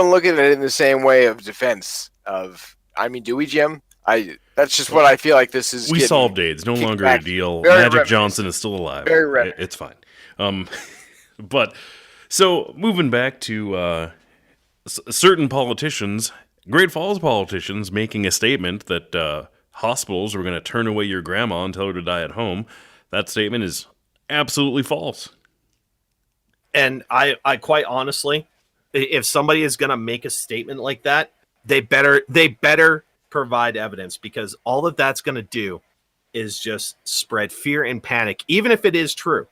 look at it in the same way of defense of. I mean, do we, Jim? That's just what I feel like this is. We solved AIDS, no longer a deal. Very Magic reminiscent. Johnson is still alive. Very It's fine. But so moving back to certain politicians, Great Falls politicians, making a statement that hospitals were going to turn away your grandma and tell her to die at home. That statement is absolutely false. And I quite honestly, if somebody is going to make a statement like that, they better provide evidence, because all that that's going to do is just spread fear and panic. Even if it is true,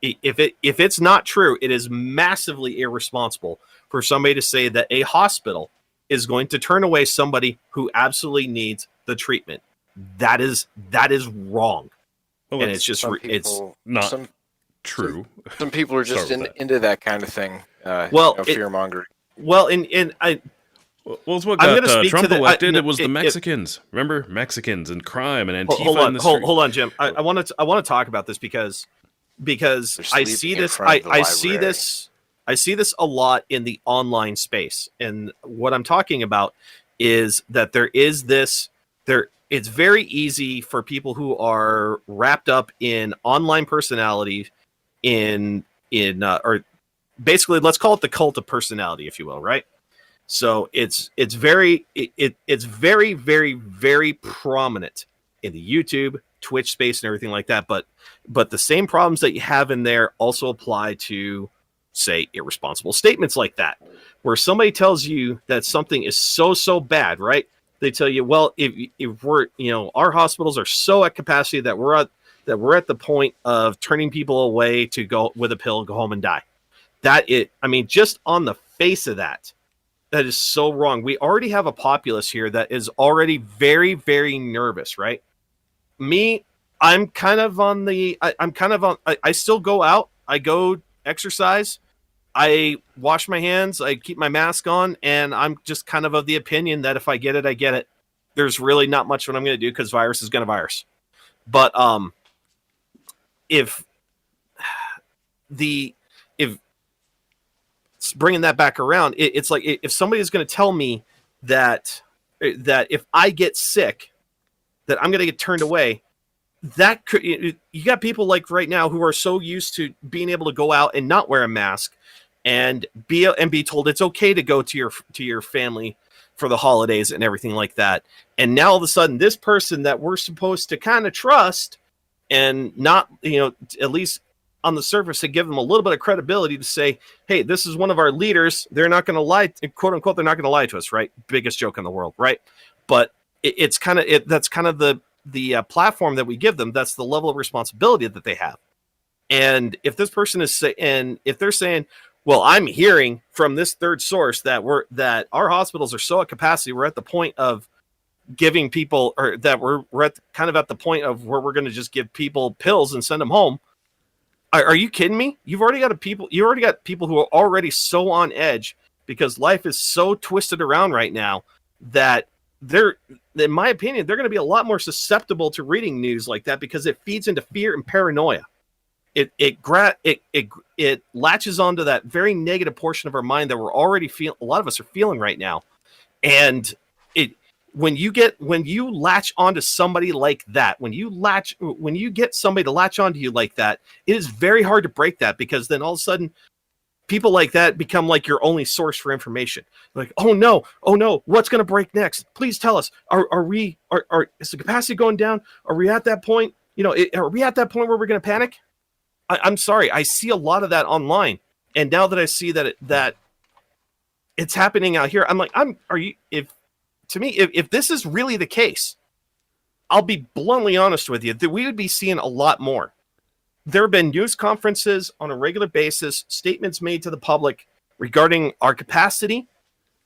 if it's not true, it is massively irresponsible for somebody to say that a hospital is going to turn away somebody who absolutely needs the treatment. That is wrong. Well, and it's just it's not true. Some people are just into that kind of thing. Fear mongering. Well, it's what got Trump elected. It was the Mexicans. Remember, Mexicans and crime and Antifa. Hold on, Jim. I want to talk about this because I see this. I see this a lot in the online space, and what I'm talking about is that there is this. It's very easy for people who are wrapped up in online personality, or basically, let's call it the cult of personality, if you will, right? So it's very, very, very prominent in the YouTube, Twitch space and everything like that. But the same problems that you have in there also apply to, say, irresponsible statements like that, where somebody tells you that something is so bad, right? They tell you, well, if we're, our hospitals are so at capacity that we're at the point of turning people away to go with a pill, go home and die. Just on the face of that is so wrong. We already have a populace here that is already very, very nervous, right? Me, I still go out. I go exercise. I wash my hands. I keep my mask on, and I'm just kind of the opinion that if I get it, I get it. There's really not much what I'm going to do because virus is going to virus. But if bringing that back around, it's like if somebody is going to tell me that if I get sick, that I'm going to get turned away. That could, you got people like right now who are so used to being able to go out and not wear a mask and be told it's okay to go to your family for the holidays and everything like that. And now all of a sudden, this person that we're supposed to kind of trust and not, at least on the surface, to give them a little bit of credibility to say, hey, this is one of our leaders. They're not going to lie, quote unquote. They're not going to lie to us, right? Biggest joke in the world, right? But that's kind of the platform that we give them. That's the level of responsibility that they have. And if this person if they're saying, well, I'm hearing from this third source that our hospitals are so at capacity, we're at the point of giving people, or that we're at the point of where we're going to just give people pills and send them home. Are you kidding me? You already got people who are already so on edge because life is so twisted around right now that in my opinion, they're going to be a lot more susceptible to reading news like that because it feeds into fear and paranoia. It latches onto that very negative portion of our mind that we're already a lot of us are feeling right now. And when you latch onto somebody like that, when you get somebody to latch onto you like that, it is very hard to break that, because then all of a sudden people like that become like your only source for information. Like, oh no, what's going to break next? Please tell us. Is the capacity going down? Are we at that point? Are we at that point where we're going to panic? I'm sorry. I see a lot of that online. And now that I see that it's happening out here, I'm like, if this is really the case, I'll be bluntly honest with you, that we would be seeing a lot more. There have been news conferences on a regular basis, statements made to the public regarding our capacity,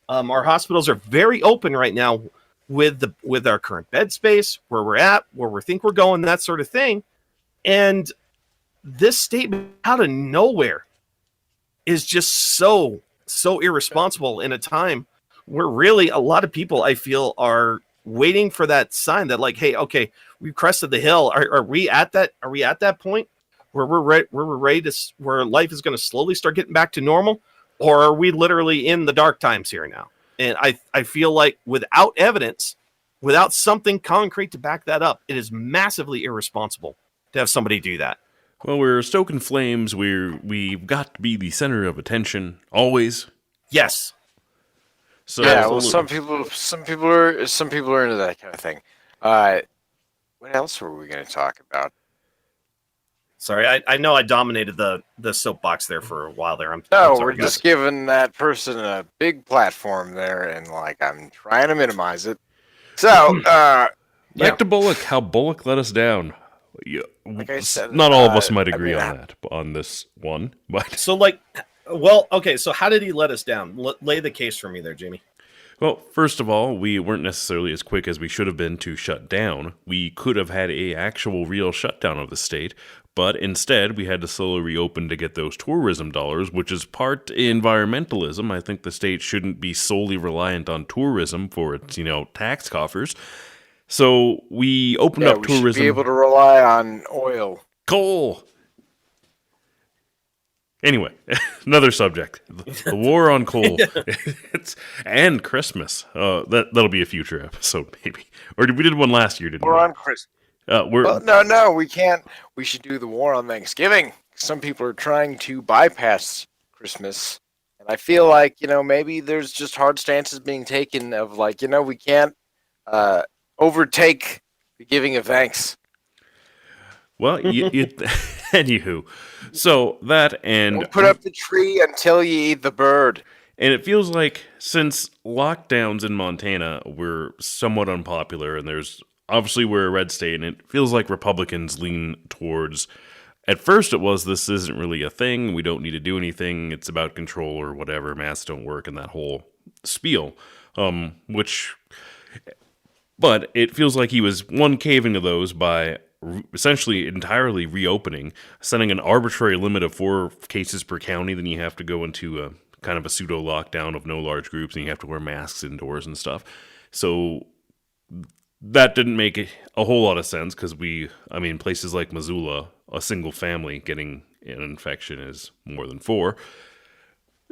our hospitals are very open right now with our current bed space, where we're at, where we think we're going, that sort of thing. And this statement out of nowhere is just so irresponsible in a time where really a lot of people, I feel, are waiting for that sign that, like, hey, okay, we've crested the hill. Are we at that? Are we at that point where we're ready to, where life is going to slowly start getting back to normal, or are we literally in the dark times here now? And I feel like without evidence, without something concrete to back that up, it is massively irresponsible to have somebody do that. Well, we're stoking flames. We've got to be the center of attention always. Yes. So yeah, well, some people are into that kind of thing. What else were we going to talk about? Sorry, I know I dominated the soapbox there for a while there. I'm sorry, we're just giving that person a big platform there, and like I'm trying to minimize it. So, back to Bullock. How Bullock let us down. Yeah, like I said, not all of us might agree on this one, but so like, well, okay. So how did he let us down? Lay the case for me there, Jamie. Well, first of all, we weren't necessarily as quick as we should have been to shut down. We could have had a actual real shutdown of the state, but instead we had to slowly reopen to get those tourism dollars, which is part environmentalism. I think the state shouldn't be solely reliant on tourism for its, tax coffers. So we opened up tourism. We should be able to rely on oil. Coal. Anyway, another subject. The war on coal. And Christmas. That'll be a future episode, maybe. Or we did one last year, didn't we? War on Christmas. No, we can't. We should do the war on Thanksgiving. Some people are trying to bypass Christmas. And I feel like, maybe there's just hard stances being taken of like, we can't overtake the giving of thanks. Well, anywho, so that and don't put up the tree until you eat the bird. And it feels like since lockdowns in Montana were somewhat unpopular, and there's obviously we're a red state, and it feels like Republicans lean towards. At first, it was this isn't really a thing. We don't need to do anything. It's about control or whatever. Masks don't work, and that whole spiel, But it feels like he was caving to those by essentially entirely reopening, setting an arbitrary limit of 4 cases per county. Then you have to go into a kind of a pseudo lockdown of no large groups, and you have to wear masks indoors and stuff. So that didn't make a whole lot of sense because places like Missoula, a single family getting an infection is more than 4.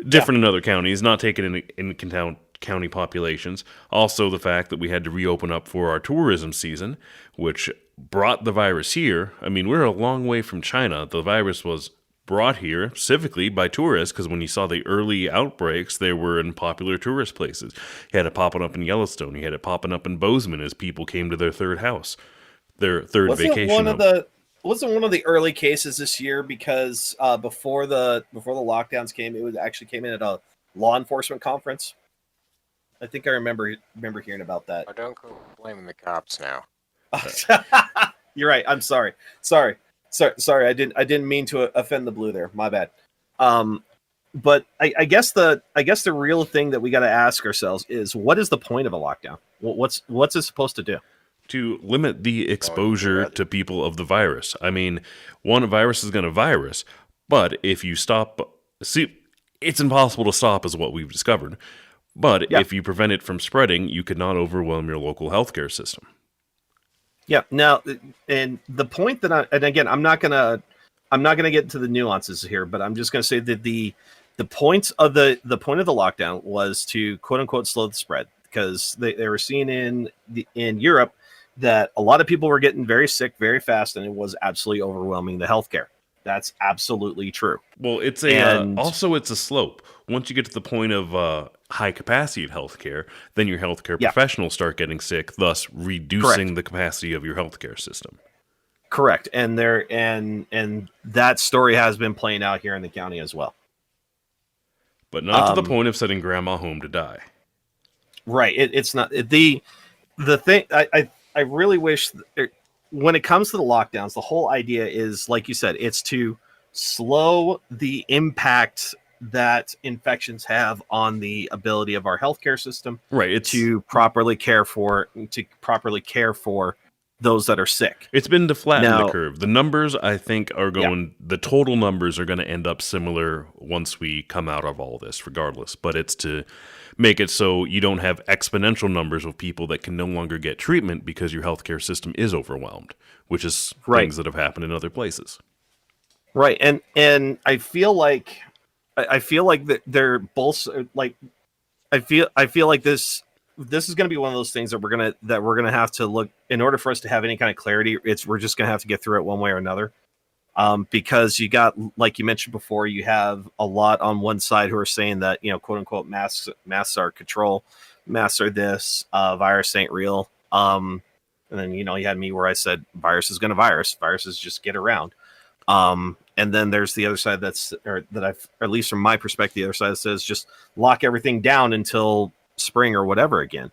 Different in other counties, not taken into account county populations. Also, the fact that we had to reopen up for our tourism season, which brought the virus here. We're a long way from China. The virus was brought here specifically by tourists because when you saw the early outbreaks, they were in popular tourist places. You had it popping up in Yellowstone. You had it popping up in Bozeman as people came to their third house, their third vacation. Wasn't one of the early cases this year because before the lockdowns came, it actually came in at a law enforcement conference. I think I remember hearing about that. Oh, don't go blaming the cops now. You're right. I'm sorry. Sorry. I didn't mean to offend the blue there. My bad. But I guess the real thing that we got to ask ourselves is, what is the point of a lockdown? What's it supposed to do? To limit the exposure to people of the virus. One virus is going to virus, but if you stop, it's impossible to stop, is what we've discovered. But if you prevent it from spreading, you could not overwhelm your local healthcare system. Yeah. Now, and the point that I'm not gonna get into the nuances here, but I'm just gonna say that the point of the lockdown was to quote unquote slow the spread, because they were seeing in Europe that a lot of people were getting very sick very fast, and it was absolutely overwhelming the healthcare. That's absolutely true. Well, it's it's a slope. Once you get to the point of high capacity healthcare, then your healthcare professionals start getting sick, thus reducing the capacity of your healthcare system. Correct. And that story has been playing out here in the county as well. But not to the point of sending grandma home to die. Right. It's not the thing. I really wish when it comes to the lockdowns, the whole idea is, like you said, it's to slow the impact that infections have on the ability of our healthcare system Right. to properly care for those that are sick. It's been to flatten the Now- curve. The numbers, I think, the total numbers are going to end up similar once we come out of all this, regardless. But it's to make it so you don't have exponential numbers of people that can no longer get treatment because your healthcare system is overwhelmed, which is things that have happened in other places. Right. And I feel like that they're both like, I feel like this is going to be one of those things that we're going to have to look in order for us to have any kind of clarity. We're just going to have to get through it one way or another. Because you got, like you mentioned before, you have a lot on one side who are saying that, quote unquote, masks are control, masks are this, virus ain't real. And then, you had me where I said, viruses just get around. And then there's the other side at least from my perspective, the other side that says just lock everything down until spring or whatever again.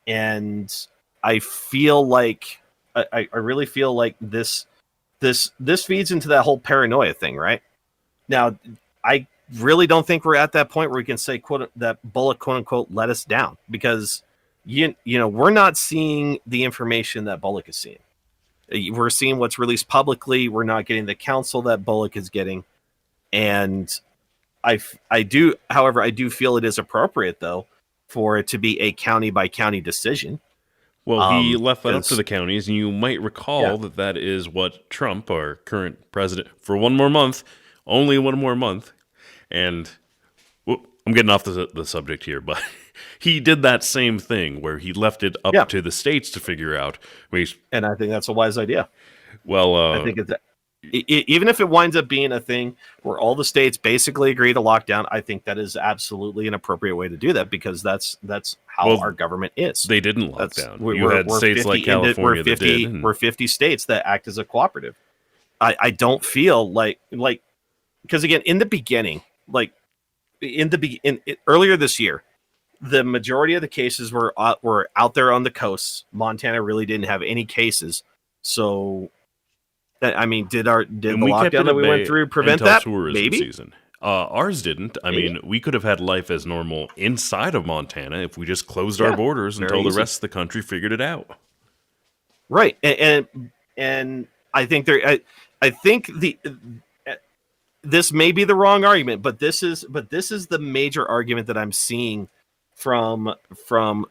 And I feel like I really feel like this feeds into that whole paranoia thing, right? Now, I really don't think we're at that point where we can say that Bullock, quote unquote, let us down, because we're not seeing the information that Bullock is seeing. We're seeing what's released publicly. We're not getting the counsel that Bullock is getting. And I do feel it is appropriate, though, for it to be a county by county decision. Well, he left that up to the counties, and you might recall that is what Trump, our current president, for only one more month, and I'm getting off the subject here, but he did that same thing where he left it up to the states to figure out. And I think that's a wise idea. Well, I think even if it winds up being a thing where all the states basically agree to lock down, I think that is absolutely an appropriate way to do that, because that's how our government is. They didn't lock down. You had states like California that did. We're 50 states that act as a cooperative. I don't feel like because again, in the beginning, earlier this year, the majority of the cases were out there on the coasts. Montana really didn't have any cases, so. I mean, did the lockdown that we went through prevent that? Maybe. Season. Ours didn't. I mean, we could have had life as normal inside of Montana if we just closed our borders until the rest of the country figured it out. Right, and I think this may be the wrong argument, but this is the major argument that I'm seeing from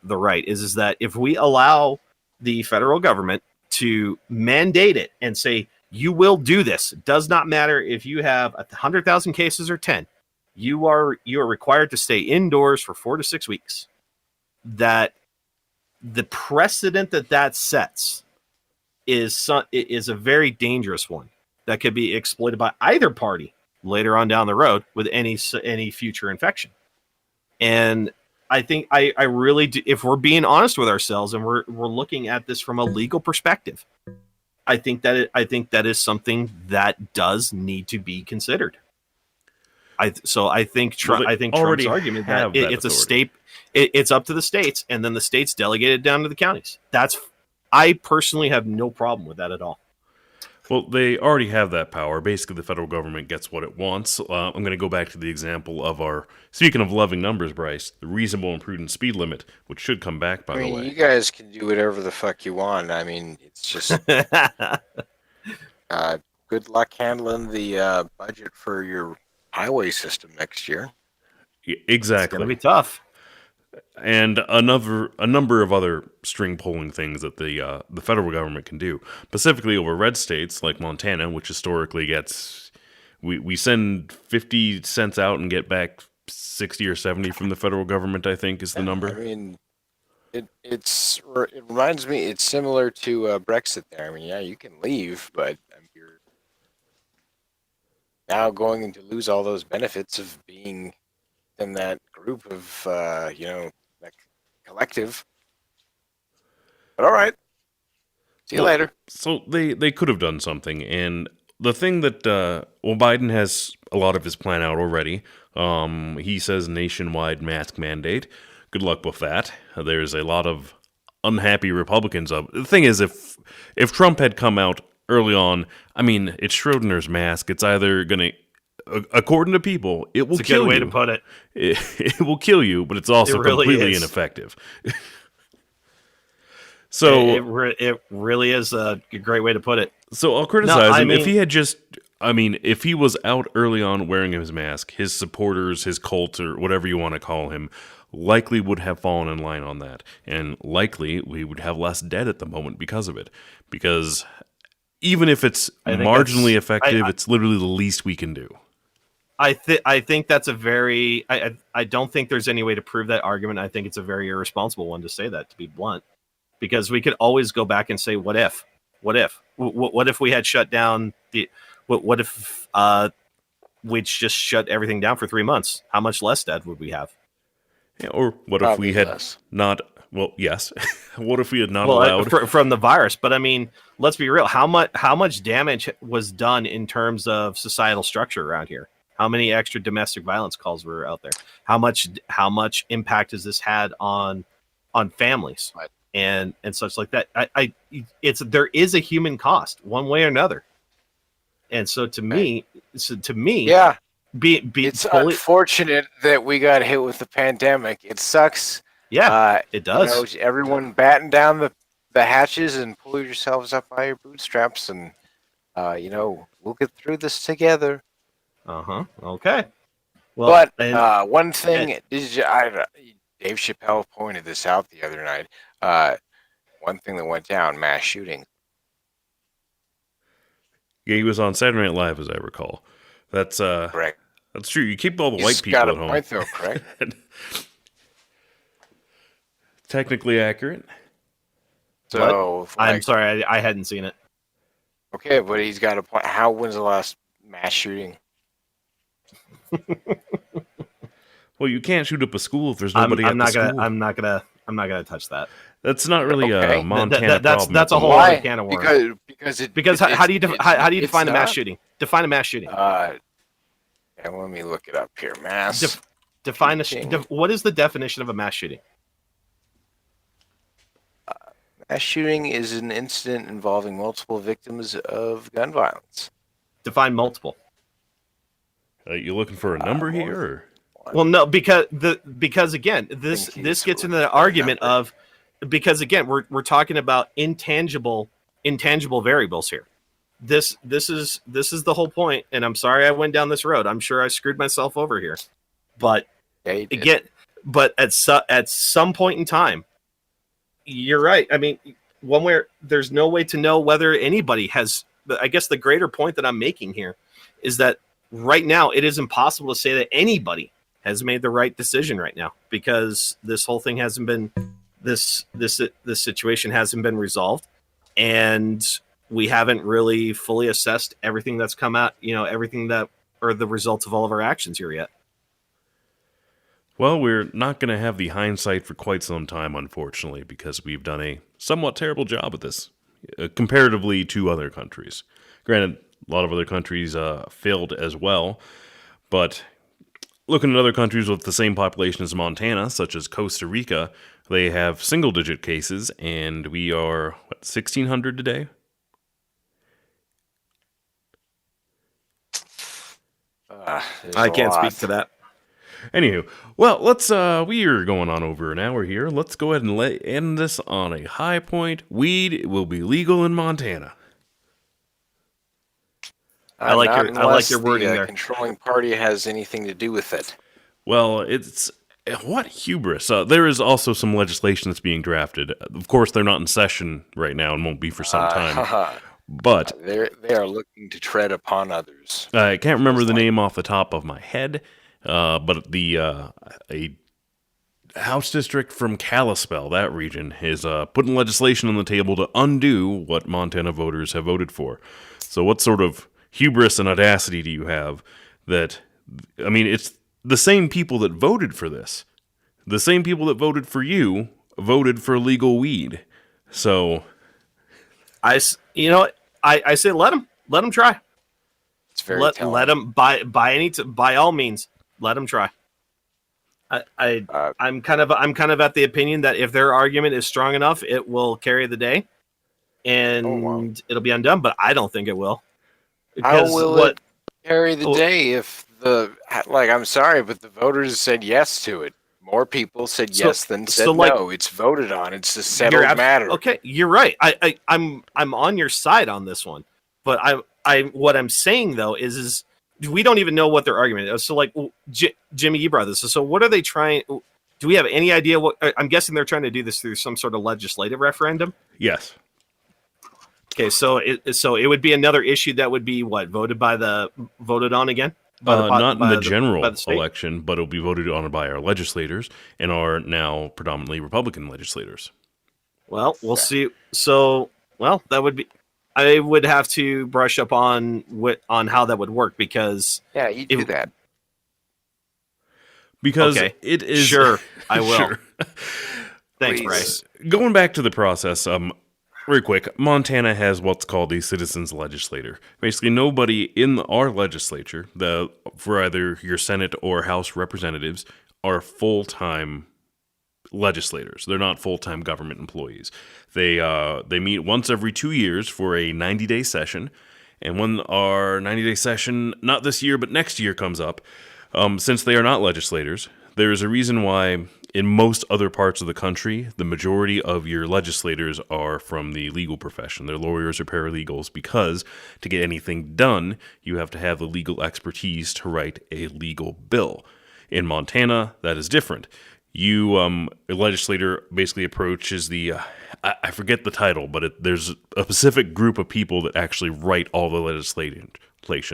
the right is that if we allow the federal government to mandate it and say, you will do this. It does not matter if you have 100,000 cases or 10. You are required to stay indoors for 4 to 6 weeks. That the precedent that sets is a very dangerous one that could be exploited by either party later on down the road with any future infection. And I think I really do, if we're being honest with ourselves and we're looking at this from a legal perspective, I think that is something that does need to be considered. I think Trump's argument that it's a state, it's up to the states, and then the states delegate it down to the counties. I personally have no problem with that at all. Well, they already have that power. Basically, the federal government gets what it wants. I'm going to go back to the example of speaking of loving numbers, Bryce, the reasonable and prudent speed limit, which should come back, by the way. You guys can do whatever the fuck you want. I mean, it's just good luck handling the budget for your highway system next year. Exactly. It's going to be tough. And a number of other string pulling things that the federal government can do, specifically over red states like Montana, which historically gets we send 50 cents out and get back 60 or 70 from the federal government, I think is the number. I mean, it reminds me, it's similar to Brexit there. I mean, yeah, you can leave, but you're now going to lose all those benefits of being in that group of, that collective. But all right. See you later. So they could have done something. And the thing that, Biden has a lot of his plan out already. He says nationwide mask mandate. Good luck with that. There's a lot of unhappy Republicans. The thing is, if Trump had come out early on, I mean, it's Schrodinger's mask. It's either going to according to people, it will It's a kill good way you. to put it. It will kill you, but it's also It really completely is. ineffective. So It really is a great way to put it. So I'll criticize him if mean- he had just. I mean, if he was out early on wearing his mask, his supporters, his cult, or whatever you want to call him, likely would have fallen in line on that. And likely we would have less dead at the moment because of it. Because even if it's marginally effective, it's literally the least we can do. I think that's a very... I don't think there's any way to prove that argument. I think it's a very irresponsible one to say that, to be blunt. Because we could always go back and say, what if? What if? What if we had shut down the... What if we'd just shut everything down for 3 months? How much less dead would we have? Yeah, or what Probably if we had less. not... Well, yes. What if we had not allowed... From the virus? But I mean, let's be real. How much damage was done in terms of societal structure around here? How many extra domestic violence calls were out there? How much impact has this had on families Right. and such like that? There is a human cost one way or another. And so to me, Yeah, it's unfortunate that we got hit with the pandemic. It sucks. It does. Everyone batten down the hatches and pull yourselves up by your bootstraps, and we'll get through this together. Okay. Well, but one thing, Dave Chappelle pointed this out the other night. One thing that went down: mass shooting. Yeah, he was on Saturday Night Live, as I recall. That's Correct. That's true. You keep all the He's white people got at a home. point, though, correct? Technically accurate. So I'm sorry, I hadn't seen it. Okay, but he's got a point. When's the last mass shooting? Well, you can't shoot up a school if there's nobody at the school. I'm not gonna touch that. That's not really a Montana problem. That's a whole Why? other can of worms. Because how do you define a mass not? shooting? Define a mass shooting. Yeah, let me look it up here. Mass. Define shooting. what is the definition of a mass shooting? Mass shooting is an incident involving multiple victims of gun violence. Define multiple. You looking for a number here? Or? Well, no, because again, this gets into the argument of, because again, we're talking about intangible variables here. This is the whole point, and I'm sorry I went down this road. I'm sure I screwed myself over here, but again, at some point in time, you're right. I mean, there's no way to know whether anybody has. I guess the greater point that I'm making here is that right now it is impossible to say that anybody has made the right decision right now, because this whole thing hasn't been this situation hasn't been resolved, and we haven't really fully assessed everything that's come out, everything that are the results of all of our actions here yet. Well, we're not going to have the hindsight for quite some time, unfortunately, because we've done a somewhat terrible job at this, comparatively to other countries. Granted, a lot of other countries failed as well, but looking at other countries with the same population as Montana, such as Costa Rica, they have single-digit cases, and we are, 1,600 today? I can't speak to that. Anywho, well, let's, we are going on over an hour here. Let's go ahead and end this on a high point. Weed will be legal in Montana. I like your wording the there. Controlling party has anything to do with it. Well, it's what hubris. There is also some legislation that's being drafted. Of course, they're not in session right now and won't be for some time. But they are looking to tread upon others. I can't remember the name off the top of my head, but a House district from Kalispell, that region, is putting legislation on the table to undo what Montana voters have voted for. So what sort of hubris and audacity do you have that, I mean, it's the same people that voted for this. The same people that voted for you voted for legal weed. So I say let them try. It's very telling. Let them by all means, let them try. I'm kind of at the opinion that if their argument is strong enough, it will carry the day, and it'll be undone. But I don't think it will. How will it carry the day if I'm sorry, but the voters said yes to it. More people said yes than said no. It's voted on. It's a settled matter. Okay, you're right. I'm on your side on this one, but what I'm saying though is we don't even know what their argument is. So like Jimmy, you brought this. So what are they trying? Do we have any idea what? I'm guessing they're trying to do this through some sort of legislative referendum. Yes. Okay, so it would be another issue that would be voted on again. Not in the general election, but it'll be voted on by our legislators and our now predominantly Republican legislators. Well, we'll see. So, that would be. I would have to brush up on how that would work because you do that. Because it is sure I will. Sure. Thanks, Bryce. Going back to the process, very quick, Montana has what's called a citizens legislator. Basically, nobody in our legislature, for either your Senate or House representatives, are full-time legislators. They're not full-time government employees. They meet once every 2 years for a 90-day session. And when our 90-day session, not this year, but next year comes up, since they are not legislators, there is a reason why in most other parts of the country, the majority of your legislators are from the legal profession. They're lawyers or paralegals because to get anything done, you have to have the legal expertise to write a legal bill. In Montana, that is different. A legislator basically approaches I forget the title, but there's a specific group of people that actually write all the legislation,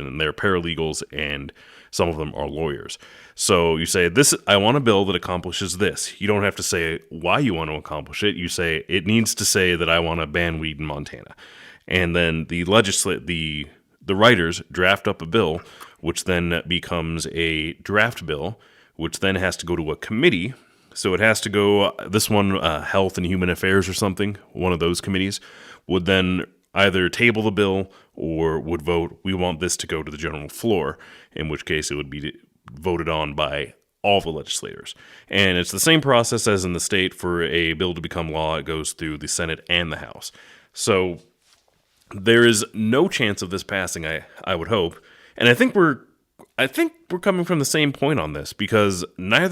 and they're paralegals, and some of them are lawyers. So you say, I want a bill that accomplishes this. You don't have to say why you want to accomplish it. You say, it needs to say that I want to ban weed in Montana. And then the writers draft up a bill, which then becomes a draft bill, which then has to go to a committee. So it has to go, this one, Health and Human Affairs or something, one of those committees, would then either table the bill or would vote, we want this to go to the general floor, in which case it would be voted on by all the legislators. And it's the same process as in the state. For a bill to become law, it goes through the Senate and the House. So there is no chance of this passing, I would hope. And I think we're coming from the same point on this, because none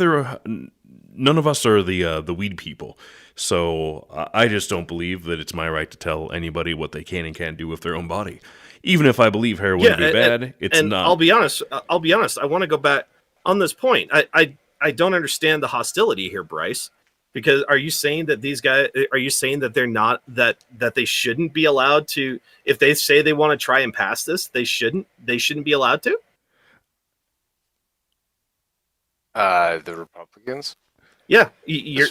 of us are the weed people. So I just don't believe that it's my right to tell anybody what they can and can't do with their own body. Even if I believe heroin would be bad, it's not. I'll be honest. I want to go back on this point. I don't understand the hostility here, Bryce. Because are you saying that these guys? Are you saying that they're not that they shouldn't be allowed to? If they say they want to try and pass this, they shouldn't be allowed to. The Republicans. Yeah,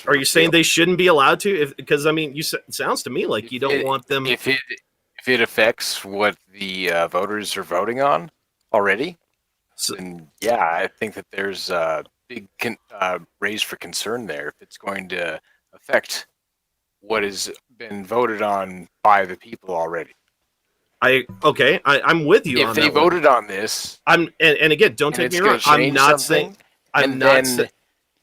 are you saying they shouldn't be allowed to? Because I mean, it sounds to me like you don't want them. If it affects what the voters are voting on already, then yeah, I think that there's a big raise for concern there. If it's going to affect what has been voted on by the people already. I'm with you. If they voted on this, and again, don't take me wrong. I'm not saying.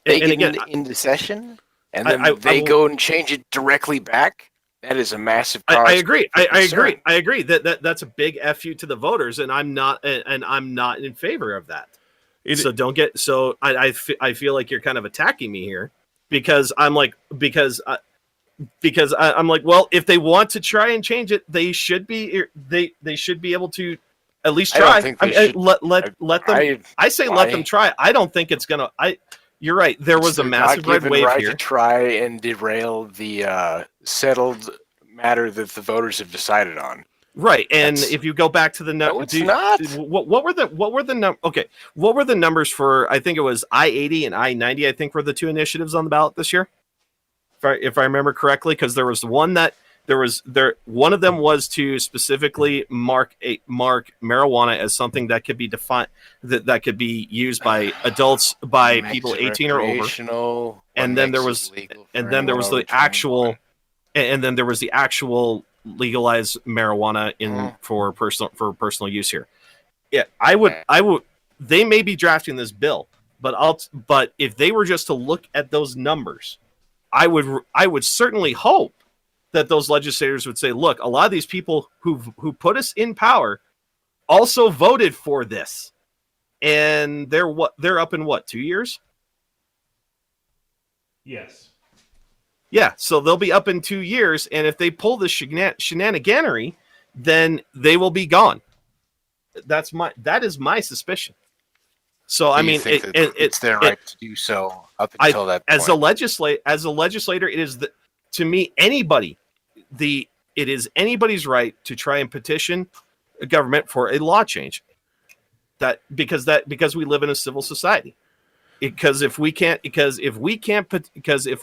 They get into session, and then they go and change it directly back. That is a massive. I agree. I agree that's a big FU to the voters, and I'm not in favor of that. I feel like you're kind of attacking me here because I'm like, well, if they want to try and change it, they should be able to at least try. Let them. I say let them try. I don't think it's gonna. You're right. There was a massive red wave right here to try and derail the settled matter that the voters have decided on. Right, and if you go back to the numbers, what were the numbers for? I think it was I-80 and I-90. I think were the two initiatives on the ballot this year, if I remember correctly. Because there was one that one of them was to specifically mark marijuana as something that could be defined that could be used by adults, by people 18 or over. And then there was the actual legalized marijuana for personal use here. Yeah, I would. They may be drafting this bill, but if they were just to look at those numbers, I would certainly hope that those legislators would say, look, a lot of these people who put us in power also voted for this, and they're up in 2 years? Yes. Yeah, so they'll be up in 2 years, and if they pull the shenaniganery, then they will be gone. That is my suspicion. So I mean, it's their right to do so up until that point. As a legislator, it is to me it is anybody's right to try and petition a government for a law change. Because we live in a civil society. Because if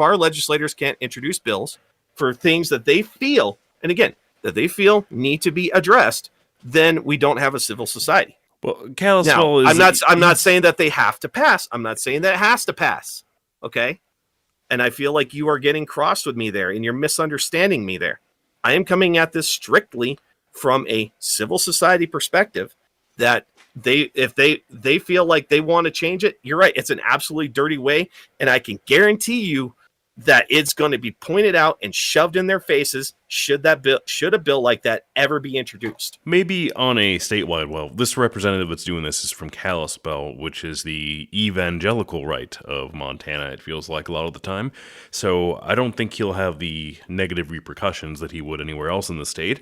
our legislators can't introduce bills for things that they feel, and again, that they feel need to be addressed, then we don't have a civil society. Well, Kalispell is... I'm not saying that they have to pass. I'm not saying that it has to pass. Okay? And I feel like you are getting crossed with me there, and you're misunderstanding me there. I am coming at this strictly from a civil society perspective, that if they feel like they want to change it, you're right. It's an absolutely dirty way, and I can guarantee you that it's going to be pointed out and shoved in their faces should a bill like that ever be introduced. Maybe on a statewide level. This representative that's doing this is from Kalispell, which is the evangelical right of Montana, it feels like a lot of the time. So I don't think he'll have the negative repercussions that he would anywhere else in the state.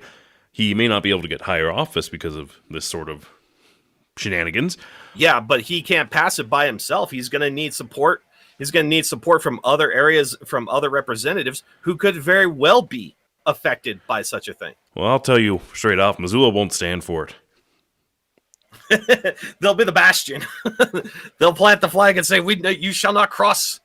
He may not be able to get higher office because of this sort of shenanigans. Yeah, but he can't pass it by himself. He's going to need support. He's going to need support from other areas, from other representatives who could very well be affected by such a thing. Well, I'll tell you straight off, Missoula won't stand for it. They'll be the bastion. They'll plant the flag and say, you shall not cross.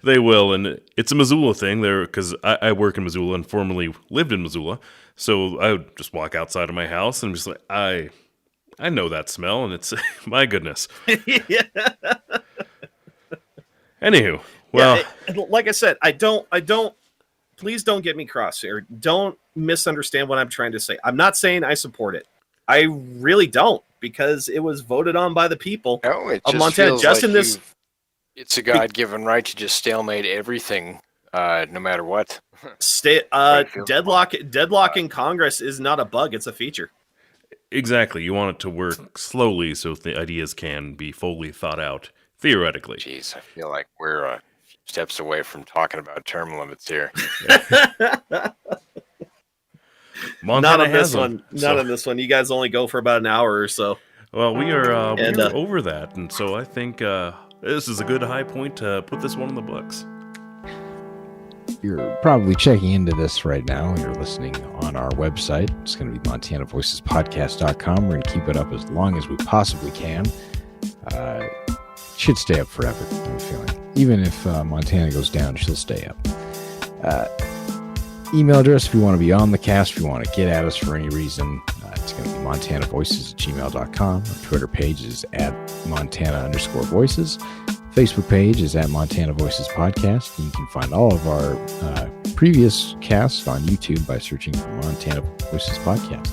They will, and it's a Missoula thing there, because I work in Missoula and formerly lived in Missoula, so I would just walk outside of my house and just like, I know that smell, and it's, my goodness. Yeah. Anywho, well, like I said, please don't get me cross here. Don't misunderstand what I'm trying to say. I'm not saying I support it. I really don't, because it was voted on by the people of Montana. It's a God-given right to just stalemate everything, no matter what. Deadlock in Congress is not a bug; it's a feature. Exactly. You want it to work slowly so the ideas can be fully thought out, theoretically. Jeez, I feel like we're a few steps away from talking about term limits here. Not on this one. Not on this one. You guys only go for about an hour or so. Well, we are over that, and so I think this is a good high point to put this one in the books. You're probably checking into this right now. You're listening on our website. It's going to be MontanaVoicesPodcast.com. We're going to keep it up as long as we possibly can. It should stay up forever, I'm feeling. Even if Montana goes down, she'll stay up. Email address if you want to be on the cast, if you want to get at us for any reason, it's going to be MontanaVoices@gmail.com. Our Twitter page is @Montana_voices. Facebook page is @Montana Voices Podcast. You can find all of our previous casts on YouTube by searching for Montana Voices Podcast.